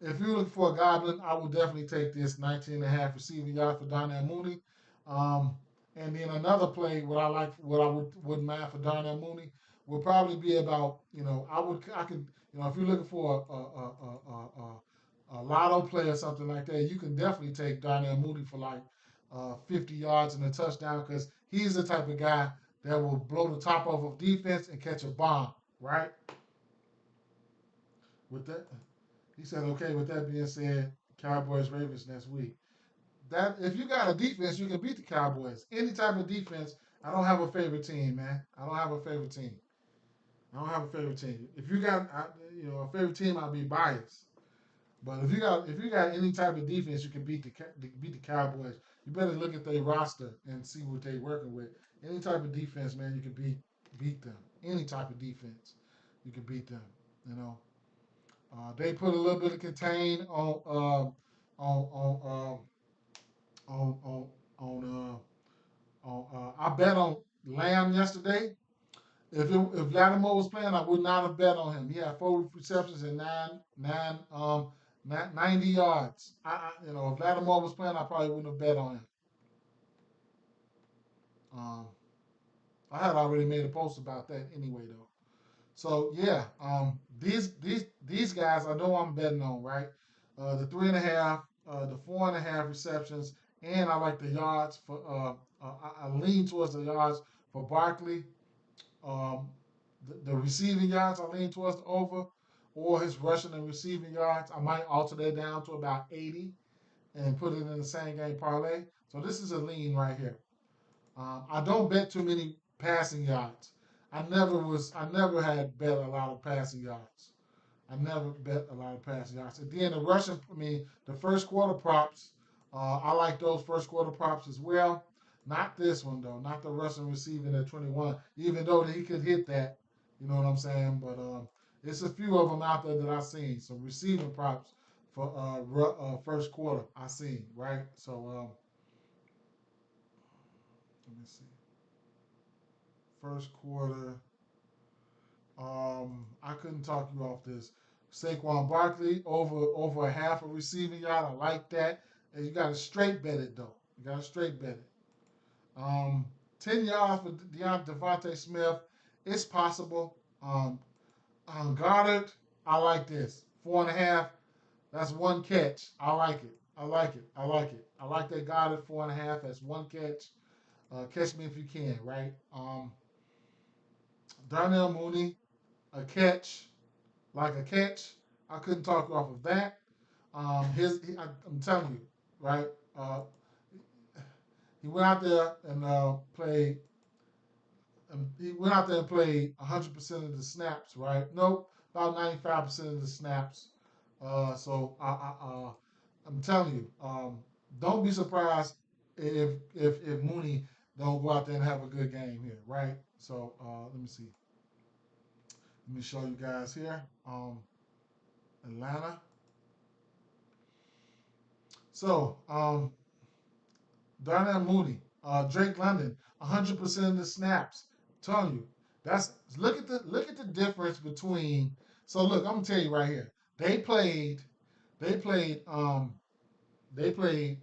If you're looking for a goblin, I would definitely take this 19 and a half receiving yard for Darnell Mooney. Um, and then another play, wouldn't mind for Darnell Mooney would probably be about, I could, if you're looking for a lotto play or something like that, you can definitely take Darnell Mooney for like 50 yards and a touchdown because he's the type of guy that will blow the top off of defense and catch a bomb, right? With that, he said, okay, with that being said, Cowboys Ravens next week. That if you got a defense, you can beat the Cowboys. Any type of defense. I don't have a favorite team, man. I don't have a favorite team. I don't have a favorite team. If you got a favorite team, I'll be biased. But if you got any type of defense, you can beat the Cowboys. You better look at their roster and see what they're working with. Any type of defense, man, you can beat them. Any type of defense, you can beat them. You know, they put a little bit of contain on on on I bet on Lamb yesterday. If Lattimore was playing, I would not have bet on him. He had 4 receptions and 90 yards. If Lattimore was playing, I probably wouldn't have bet on him. Um, I had already made a post about that anyway, though. So yeah, these guys I know I'm betting on, right? The 3.5, the 4.5 receptions, and I like the yards for. I lean towards the yards for Barkley. Um, the receiving yards I lean towards the over, or his rushing and receiving yards. I might alter that down to about 80 and put it in the same game parlay. So this is a lean right here. I don't bet too many passing yards. I never had bet a lot of passing yards. I never bet a lot of passing yards. And then the rushing, the first quarter props, I like those first quarter props as well. Not this one though, not the rushing receiving at 21, even though he could hit that, you know what I'm saying? But it's a few of them out there that I've seen. Some receiving props for first quarter I seen, right? So let me see. First quarter. I couldn't talk you off this. Saquon Barkley over a half a receiving yard. I like that. And you got to straight bet it though. You got to straight bet it. Um, 10 yards for Devontae Smith. It's possible. Goddard, I like this. 4.5. That's one catch. I like it. I like it. I like it. I like that Goddard 4.5. That's one catch. Catch me if you can, right? Darnell Mooney, a catch, like a catch. I couldn't talk you off of that. I'm telling you, right? Uh, he went out there and played. He went out there and played 100% of the snaps, right? Nope, about 95% of the snaps. I'm telling you, don't be surprised if Mooney don't go out there and have a good game here, right? So let me see. Let me show you guys here. Atlanta. So Darnell Mooney, Drake London, 100% of the snaps. I'm telling you, that's look at the difference between. So look, I'm gonna tell you right here. They played, they played, they played,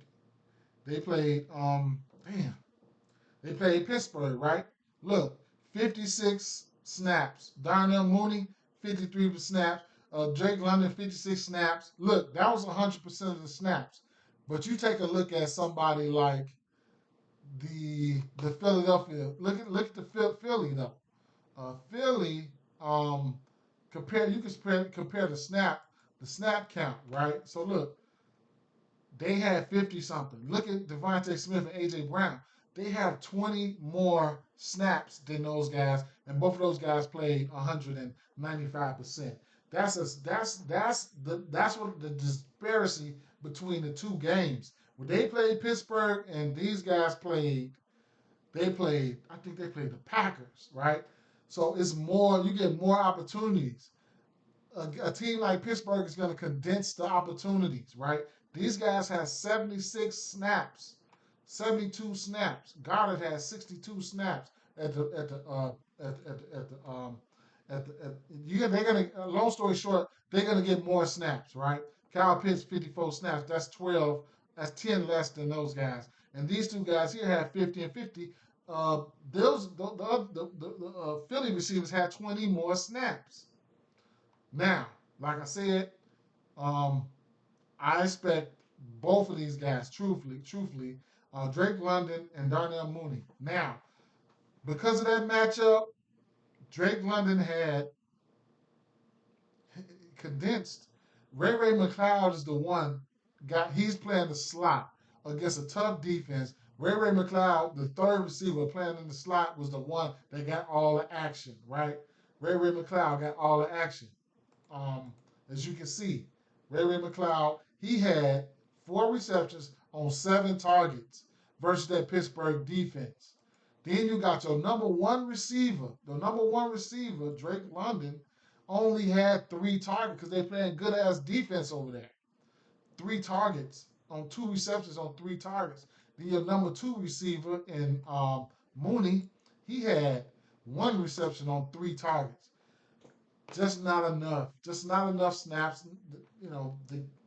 they played. Damn, they played Pittsburgh, right? Look, 56 snaps. Darnell Mooney, 53 snaps. Drake London, 56 snaps. Look, that was 100% of the snaps. But you take a look at somebody like the Philadelphia. Look at the Philly though. Philly compare you can compare the snap count, right? So look, they had 50 something. Look at Devontae Smith and AJ Brown. They have 20 more snaps than those guys, and both of those guys played 195%. That's what the disparity between the two games. When they played Pittsburgh and these guys I think they played the Packers, right? So it's more, you get more opportunities. A team like Pittsburgh is going to condense the opportunities, right? These guys have 76 snaps, 72 snaps. Goddard has 62 snaps at they're gonna long story short, they're gonna get more snaps, right? Kyle Pitts 54 snaps. That's 12. That's 10 less than those guys. And these two guys here have 50 and 50. Those the Philly receivers had 20 more snaps. Now, like I said, um, I expect both of these guys, truthfully, Drake London and Darnell Mooney. Now, because of that matchup, Drake London had condensed. Ray McLeod is the one he's playing the slot against a tough defense. Ray McLeod, the third receiver playing in the slot, was the one that got all the action, right? Ray McLeod got all the action. Um, as you can see, Ray McLeod, he had 4 receptions on 7 targets versus that Pittsburgh defense. Then you got your number one receiver. The number one receiver, Drake London, only had 3 targets because they playing good ass defense over there. 3 targets on 2 receptions on 3 targets. Then your number two receiver in Mooney, he had 1 reception on 3 targets. Just not enough. Just not enough snaps. You know,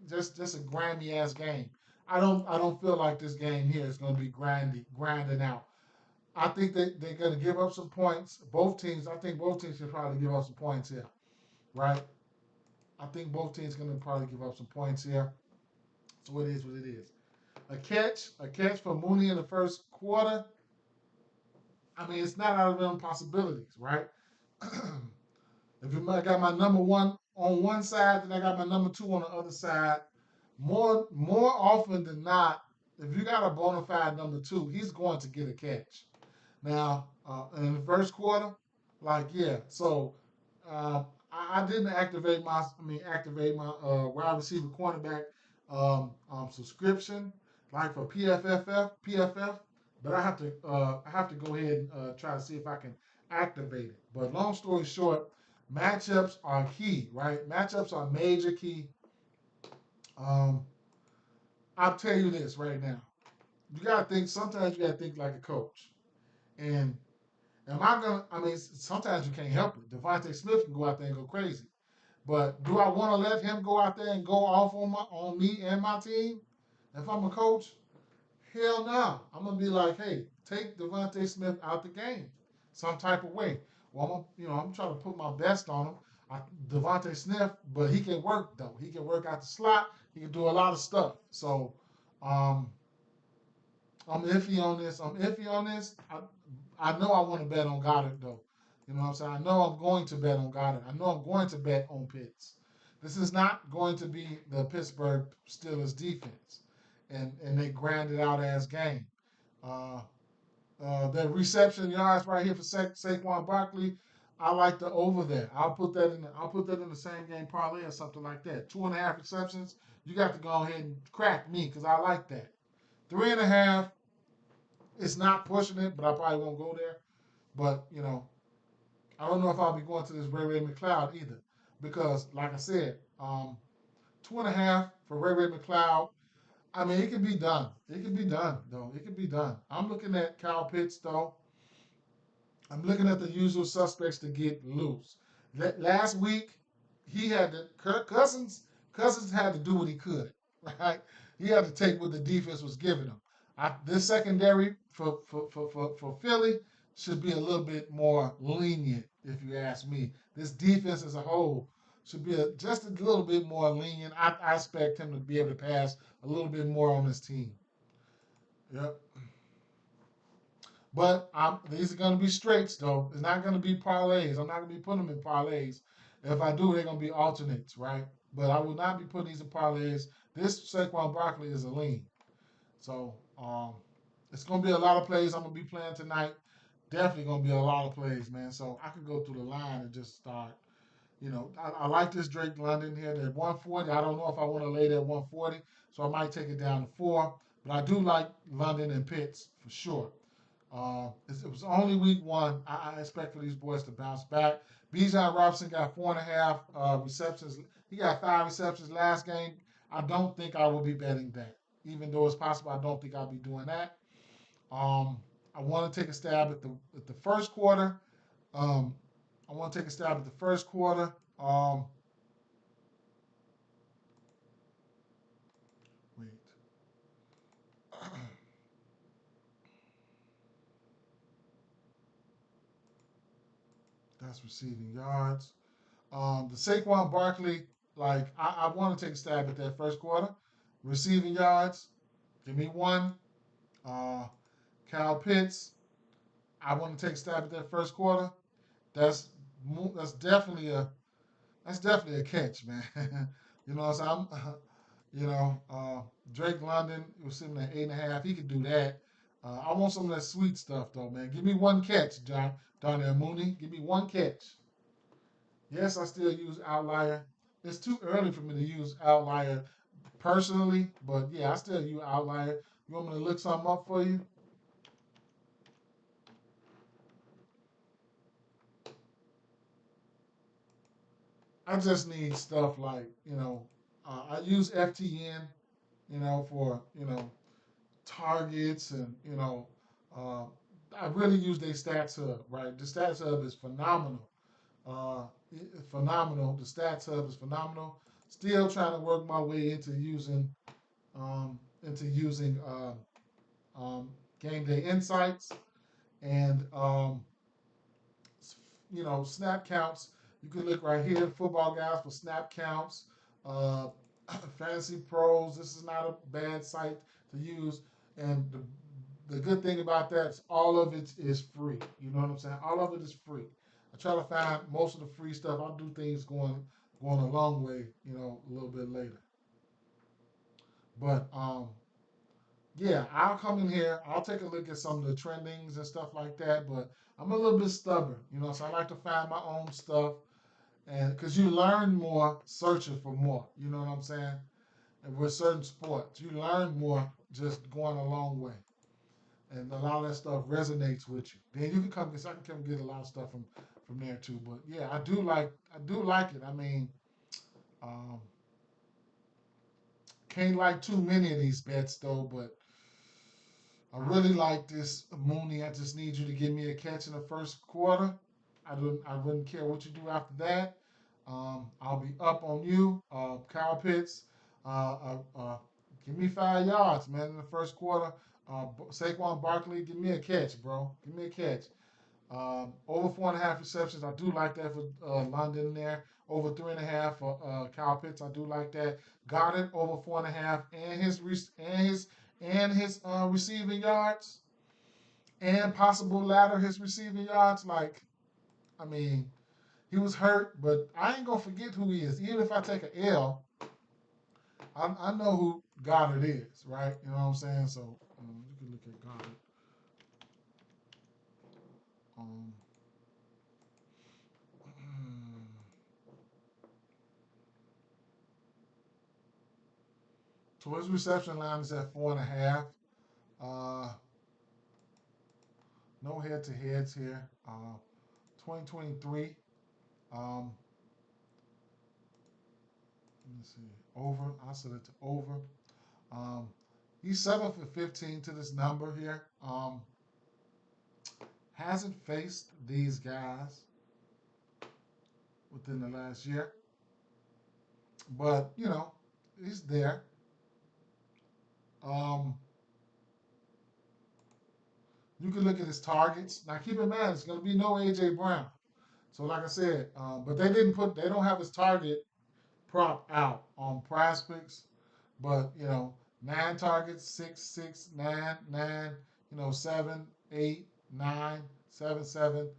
just a grimy ass game. I don't feel like this game here is going to be grinding out. I think they're going to give up some points. Both teams. I think both teams can probably give up some points here, right? I think both teams going to probably give up some points here. So it is what it is. A catch for Mooney in the first quarter. I mean, it's not out of them possibilities, right? If I got my number one on one side, then I got my number two on the other side. More often than not, if you got a bona fide number two, he's going to get a catch. Now, in the first quarter, like yeah, so I didn't activate my wide receiver cornerback subscription like for PFF, but I have to go ahead and try to see if I can activate it. But long story short, matchups are key, right? Matchups are major key. Um, I'll tell you this right now. You gotta think. Sometimes you gotta think like a coach, and Am I gonna? I mean, sometimes you can't help it. Devontae Smith can go out there and go crazy, but do I want to let him go out there and go off on me and my team? If I'm a coach, hell no. I'm gonna be like, hey, take Devontae Smith out the game, some type of way. Well, I'm trying to put my best on him. Devontae Smith, but he can work though. He can work out the slot. He can do a lot of stuff. So, um, I'm iffy on this. I'm iffy on this. I know I want to bet on Goddard though. You know what I'm saying? I know I'm going to bet on Goddard. I know I'm going to bet on Pitts. This is not going to be the Pittsburgh Steelers defense, and they grind it out as game. Uh, the reception yards right here for Saquon Barkley, I like the over there. I'll put that in the same game parlay or something like that. 2.5 receptions. You got to go ahead and crack me because I like that. 3.5. It's not pushing it, but I probably won't go there. But I don't know if I'll be going to this Ray McLeod either, because like I said, 2.5 for Ray McLeod. I mean, it can be done. It can be done, though. It can be done. I'm looking at Kyle Pitts, though. I'm looking at the usual suspects to get loose. Last week, he had to Cousins. Cousins had to do what he could. Right, he had to take what the defense was giving him. This secondary for Philly should be a little bit more lenient, if you ask me. This defense as a whole should be just a little bit more lenient. I expect him to be able to pass a little bit more on his team. Yep. But these are going to be straights, though. It's not going to be parlays. I'm not going to be putting them in parlays. If I do, they're going to be alternates, right? But I will not be putting these in parlays. This Saquon Barkley is a lean. So it's going to be a lot of plays I'm going to be playing tonight. Definitely going to be a lot of plays, man. So I could go through the line and just start. I like this Drake London here at 140. I don't know if I want to lay that 140, so I might take it down to 4. But I do like London and Pitts for sure. It was only week one. I expect for these boys to bounce back. Bijan Robinson got 4.5 receptions. He got 5 receptions last game. I don't think I will be betting that. Even though it's possible, I don't think I'll be doing that. Um, I want to take a stab at the first quarter. Um, I want to take a stab at the first quarter. Wait, that's receiving yards. The Saquon Barkley, like I want to take a stab at that first quarter. Receiving yards, give me one. Uh, Kyle Pitts, I want to take a stab at that first quarter. That's that's definitely a catch, man. You know, so Drake London was sitting at 8.5. He could do that. I want some of that sweet stuff though, man. Give me one catch, Darnell Mooney. Give me one catch. Yes, I still use Outlier. It's too early for me to use Outlier personally, but yeah, I still use Outlier. You want me to look something up for you? I just need stuff like, I use FTN, for, targets and, uh, I really use their stats hub, right? The stats hub is phenomenal. Uh, Phenomenal. The stats hub is phenomenal. Still trying to work my way into using game day insights and snap counts. You can look right here, football guys for snap counts. Uh, Fantasy Pros. This is not a bad site to use, and the good thing about that is all of it is free. You know what I'm saying? All of it is free. I try to find most of the free stuff. I'll do things going a long way, a little bit later. But yeah, I'll come in here. I'll take a look at some of the trendings and stuff like that. But I'm a little bit stubborn, so I like to find my own stuff, and because you learn more searching for more. You know what I'm saying? And with certain sports, you learn more just going a long way, and a lot of that stuff resonates with you. Then you can come, I can come get a lot of stuff from there too. But yeah, I do like it. I mean, um, can't like too many of these bets though, but I really like this Mooney. I just need you to give me a catch in the first quarter. I wouldn't care what you do after that. I'll be up on you. Kyle Pitts, uh, uh, uh, give me 5 yards, man, in the first quarter. Saquon Barkley, give me a catch, bro. Give me a catch. Over 4.5 receptions, I do like that for London there. Over 3.5 for Kyle Pitts, I do like that. Goddard over 4.5, and his receiving yards, and possible ladder his receiving yards. Like, I mean, he was hurt, but I ain't gonna forget who he is. Even if I take an L, I know who Goddard is, right? You know what I'm saying? So you can look at Goddard. Um, so his reception line is at 4.5. Uh, no head to heads here. 2023. Um, let me see. Over. I set it to over. Um, he's 7 for 15 to this number here. Hasn't faced these guys within the last year, but he's there. Um, you can look at his targets. Now, keep in mind, it's going to be no AJ Brown. So, like I said, but they don't have his target prop out on Prospects, but 9 targets, 6, 6, 9, 9, 7, 8, 9, 7, 7.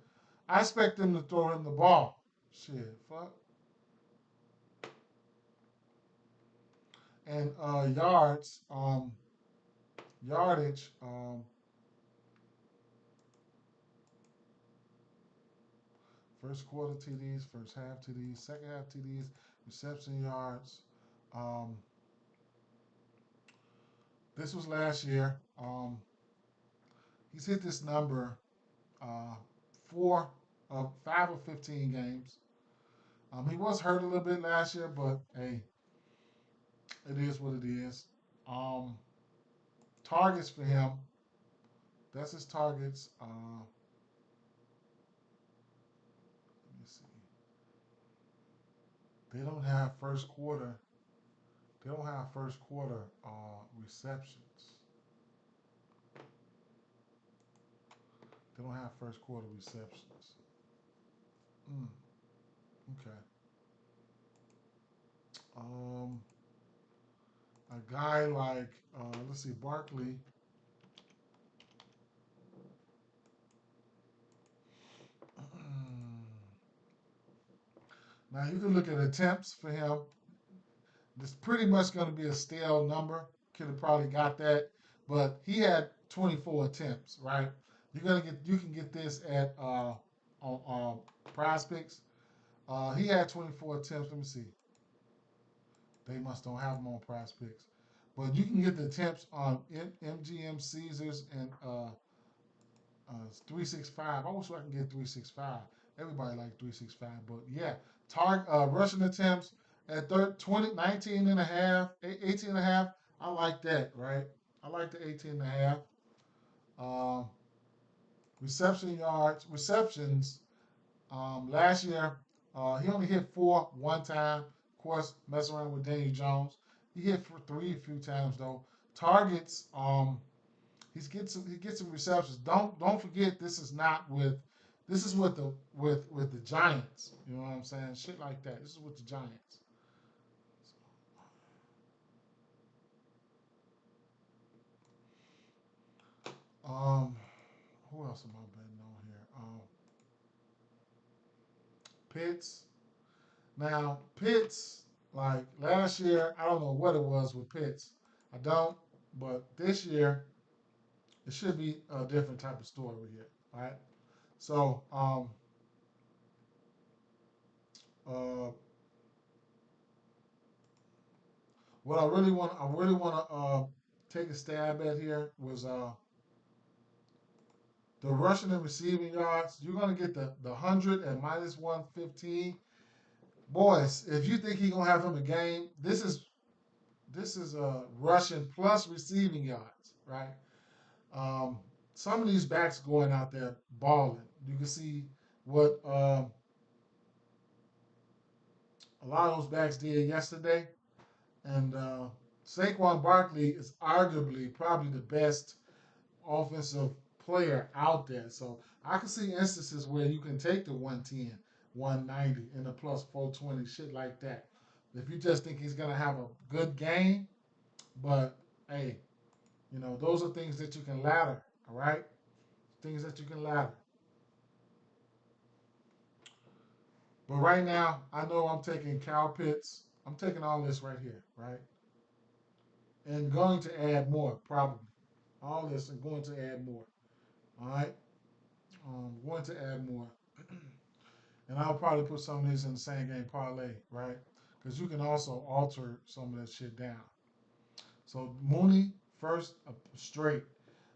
I expect them to throw him the ball. Shit, fuck. And yardage, first quarter TDs, first half TDs, second half TDs, reception yards. Um, this was last year. He's hit this number uh, 5 of 15 games. He was hurt a little bit last year, but hey, it is what it is. Um, targets for him. That's his targets. Let me see. They don't have first quarter. They don't have first quarter receptions. They don't have first quarter receptions. Mm, okay. Um, a guy like let's see, Barkley. Now you can look at attempts for him. It's pretty much going to be a stale number. Could have probably got that, but he had 24 attempts. Right? You can get this at on Prospects. He had 24 attempts. Let me see. They must don't have them on Prospects, but you can get the attempts on MGM Caesars and 365. I wish I can get 365. Everybody like 365, but yeah, rushing attempts at 20, 19 and a half, 18 and a half. I like that, right? I like the 18 and a half. Um, receptions. Last year, he only hit 4 one time. Of course, messing around with Daniel Jones. He hit for 3 a few times though. Targets. He gets some receptions. Don't forget this is with the Giants. You know what I'm saying? Shit like that. This is with the Giants. Um, who else am I betting on here? Pitts. Now Pitts, like last year, I don't know what it was with Pitts. I don't, but this year it should be a different type of story here. All right. So uh, what I really want to take a stab at here was the rushing and receiving yards. You're gonna get the 100 at -115. Boys, if you think he's gonna have him a game, this is rushing plus receiving yards, right? Um, some of these backs going out there balling. You can see what a lot of those backs did yesterday. And Saquon Barkley is arguably probably the best offensive player out there. So I can see instances where you can take the 110, 190, and a plus 420, shit like that. If you just think he's going to have a good game, but hey, those are things that you can ladder, all right? Things that you can ladder. But right now, I know I'm taking Cal Pitts. I'm taking all this right here, right? And going to add more, probably. All this and going to add more. All right? Going to add more. And I'll probably put some of these in the same game parlay, right? Because you can also alter some of that shit down. So Mooney, first, straight.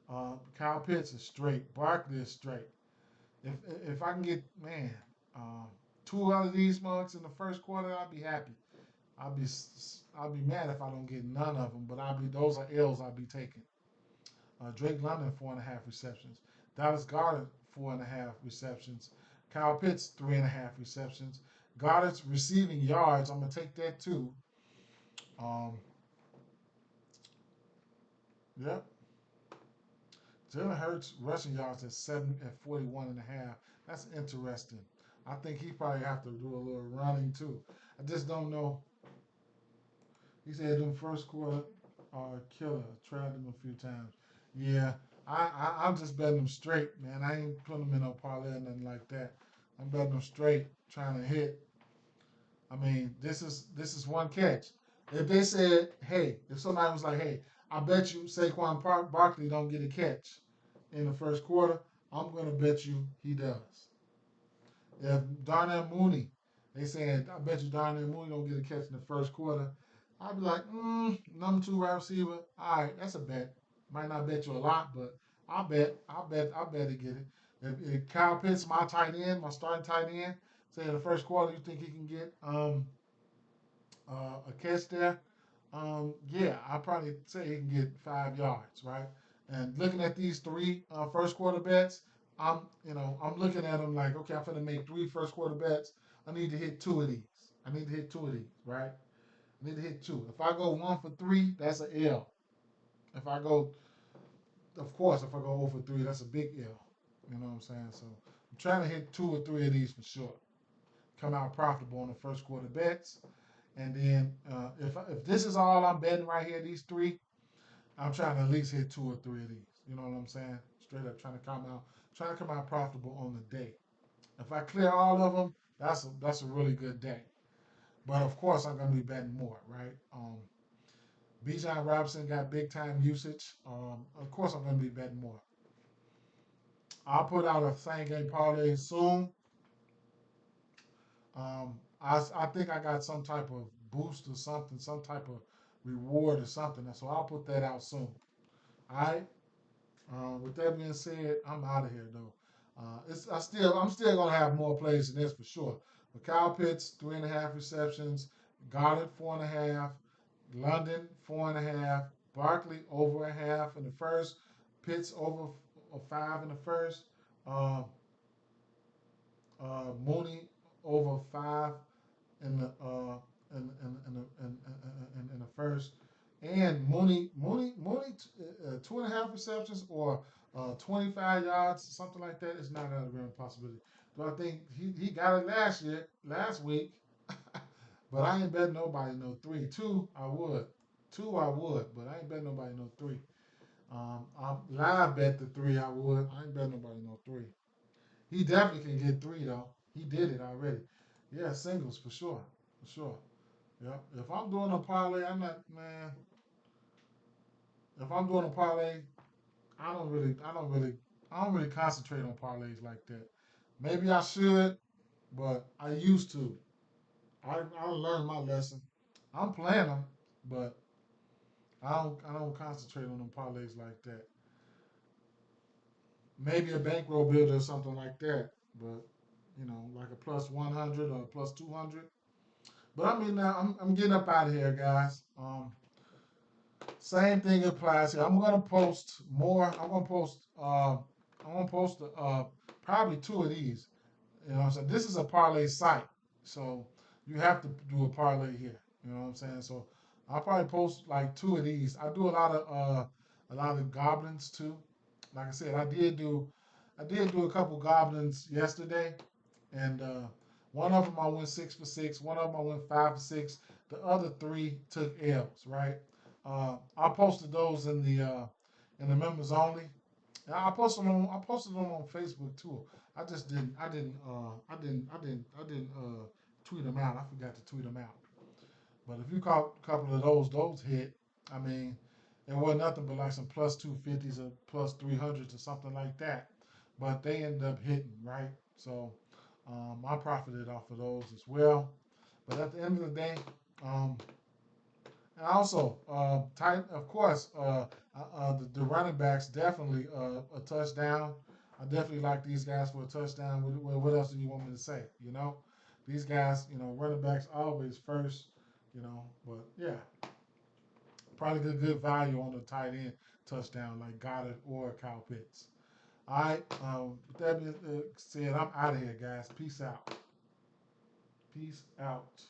Kyle Pitts is straight. Barkley is straight. If if I can get, man, um, two out of these mugs in the first quarter, I'll be happy. I'll be I'll be mad if I don't get none of them, but I'll be those are L's I'll be taking. Drake London 4.5 receptions. Dallas Goddard 4.5 receptions. Kyle Pitts 3.5 receptions. Goddard's receiving yards, I'm gonna take that too. Um, yep. Jalen Hurts rushing yards at 41 and a half. That's interesting. I think he probably have to do a little running too. I just don't know. He said in the first quarter, killer. Tried him a few times. Yeah, I'm just betting them straight, man. I ain't putting them in no parlay or nothing like that. I'm betting them straight, trying to hit. I mean, this is one catch. If they said, hey, if somebody was like, hey, I bet you Saquon Barkley don't get a catch in the first quarter, I'm gonna bet you he does. If Darnell Mooney, they said, I bet you Darnell Mooney don't get a catch in the first quarter, I'd be like, number two wide receiver, all right, that's a bet. Might not bet you a lot, but I bet he get it. If Kyle Pitts, my tight end, my starting tight end, say in the first quarter, you think he can get a catch there? Yeah, I probably say he can get 5 yards, right? And looking at these three first quarter bets, I'm looking at them like, okay, I'm gonna make three first quarter bets. I need to hit two of these. I need to hit two of these, right? I need to hit two. If I go 1 for 3, that's an L. If I go, of course, if I go 0 for 3, that's a big L. You know what I'm saying? So I'm trying to hit two or three of these for sure. Come out profitable on the first quarter bets. And then if this is all I'm betting right here, these three, I'm trying to at least hit two or three of these. You know what I'm saying? Straight up trying to come out profitable on the day. If I clear all of them, that's a really good day. But of course, I'm gonna be betting more, right? Bijan Robinson got big time usage. Of course, I'm gonna be betting more. I'll put out a same game parlay soon. I think I got some type of boost or something, some type of reward or something. So I'll put that out soon. All right. With that being said, I'm out of here though. I'm still gonna have more plays than this for sure. But Kyle Pitts 3.5 receptions, Goddard 4.5, London 4.5, Barkley over a half in the first, Pitts over a 5 in the first, uh, Mooney over 5 in the in the first, and Mooney 2.5 receptions or 25 yards, something like that is not out of the realm of possibility. But I think he got it last week, but I ain't betting nobody no three. Two I would, but I ain't betting nobody no three. I live bet the three I would. I ain't betting nobody no three. He definitely can get three though. He did it already. Yeah, singles for sure. Yeah. If I'm doing a parlay, I'm not man. If I'm doing a parlay, I don't really concentrate on parlays like that. Maybe I should, but I used to. I learned my lesson. I'm playing them, but I don't concentrate on them parlays like that. Maybe a bankroll builder or something like that, but like a plus 100 or a plus 200. But I mean, now I'm getting up out of here, guys. Same thing applies here. I'm gonna post more. I'm gonna post probably two of these. You know what I'm saying? This is a parlay site, so you have to do a parlay here. You know what I'm saying? So I'll probably post like two of these. I do a lot of goblins too. Like I said, I did do a couple goblins yesterday, and one of them I went 6 for 6. One of them I went 5 for 6. The other three took L's. Right. I posted those in the members only. And I posted them on Facebook too. I didn't tweet them out. I forgot to tweet them out. But if you caught a couple of those hit. I mean, it wasn't nothing but like some plus 250s or plus 300s or something like that. But they ended up hitting, right? So I profited off of those as well. But at the end of the day, um, and also, tight, of course, the running backs definitely a touchdown. I definitely like these guys for a touchdown. What else do you want me to say? You know, these guys, running backs always first. But yeah, probably good value on the tight end touchdown like Goddard or Kyle Pitts. All right, with that being said, I'm out of here, guys. Peace out. Peace out.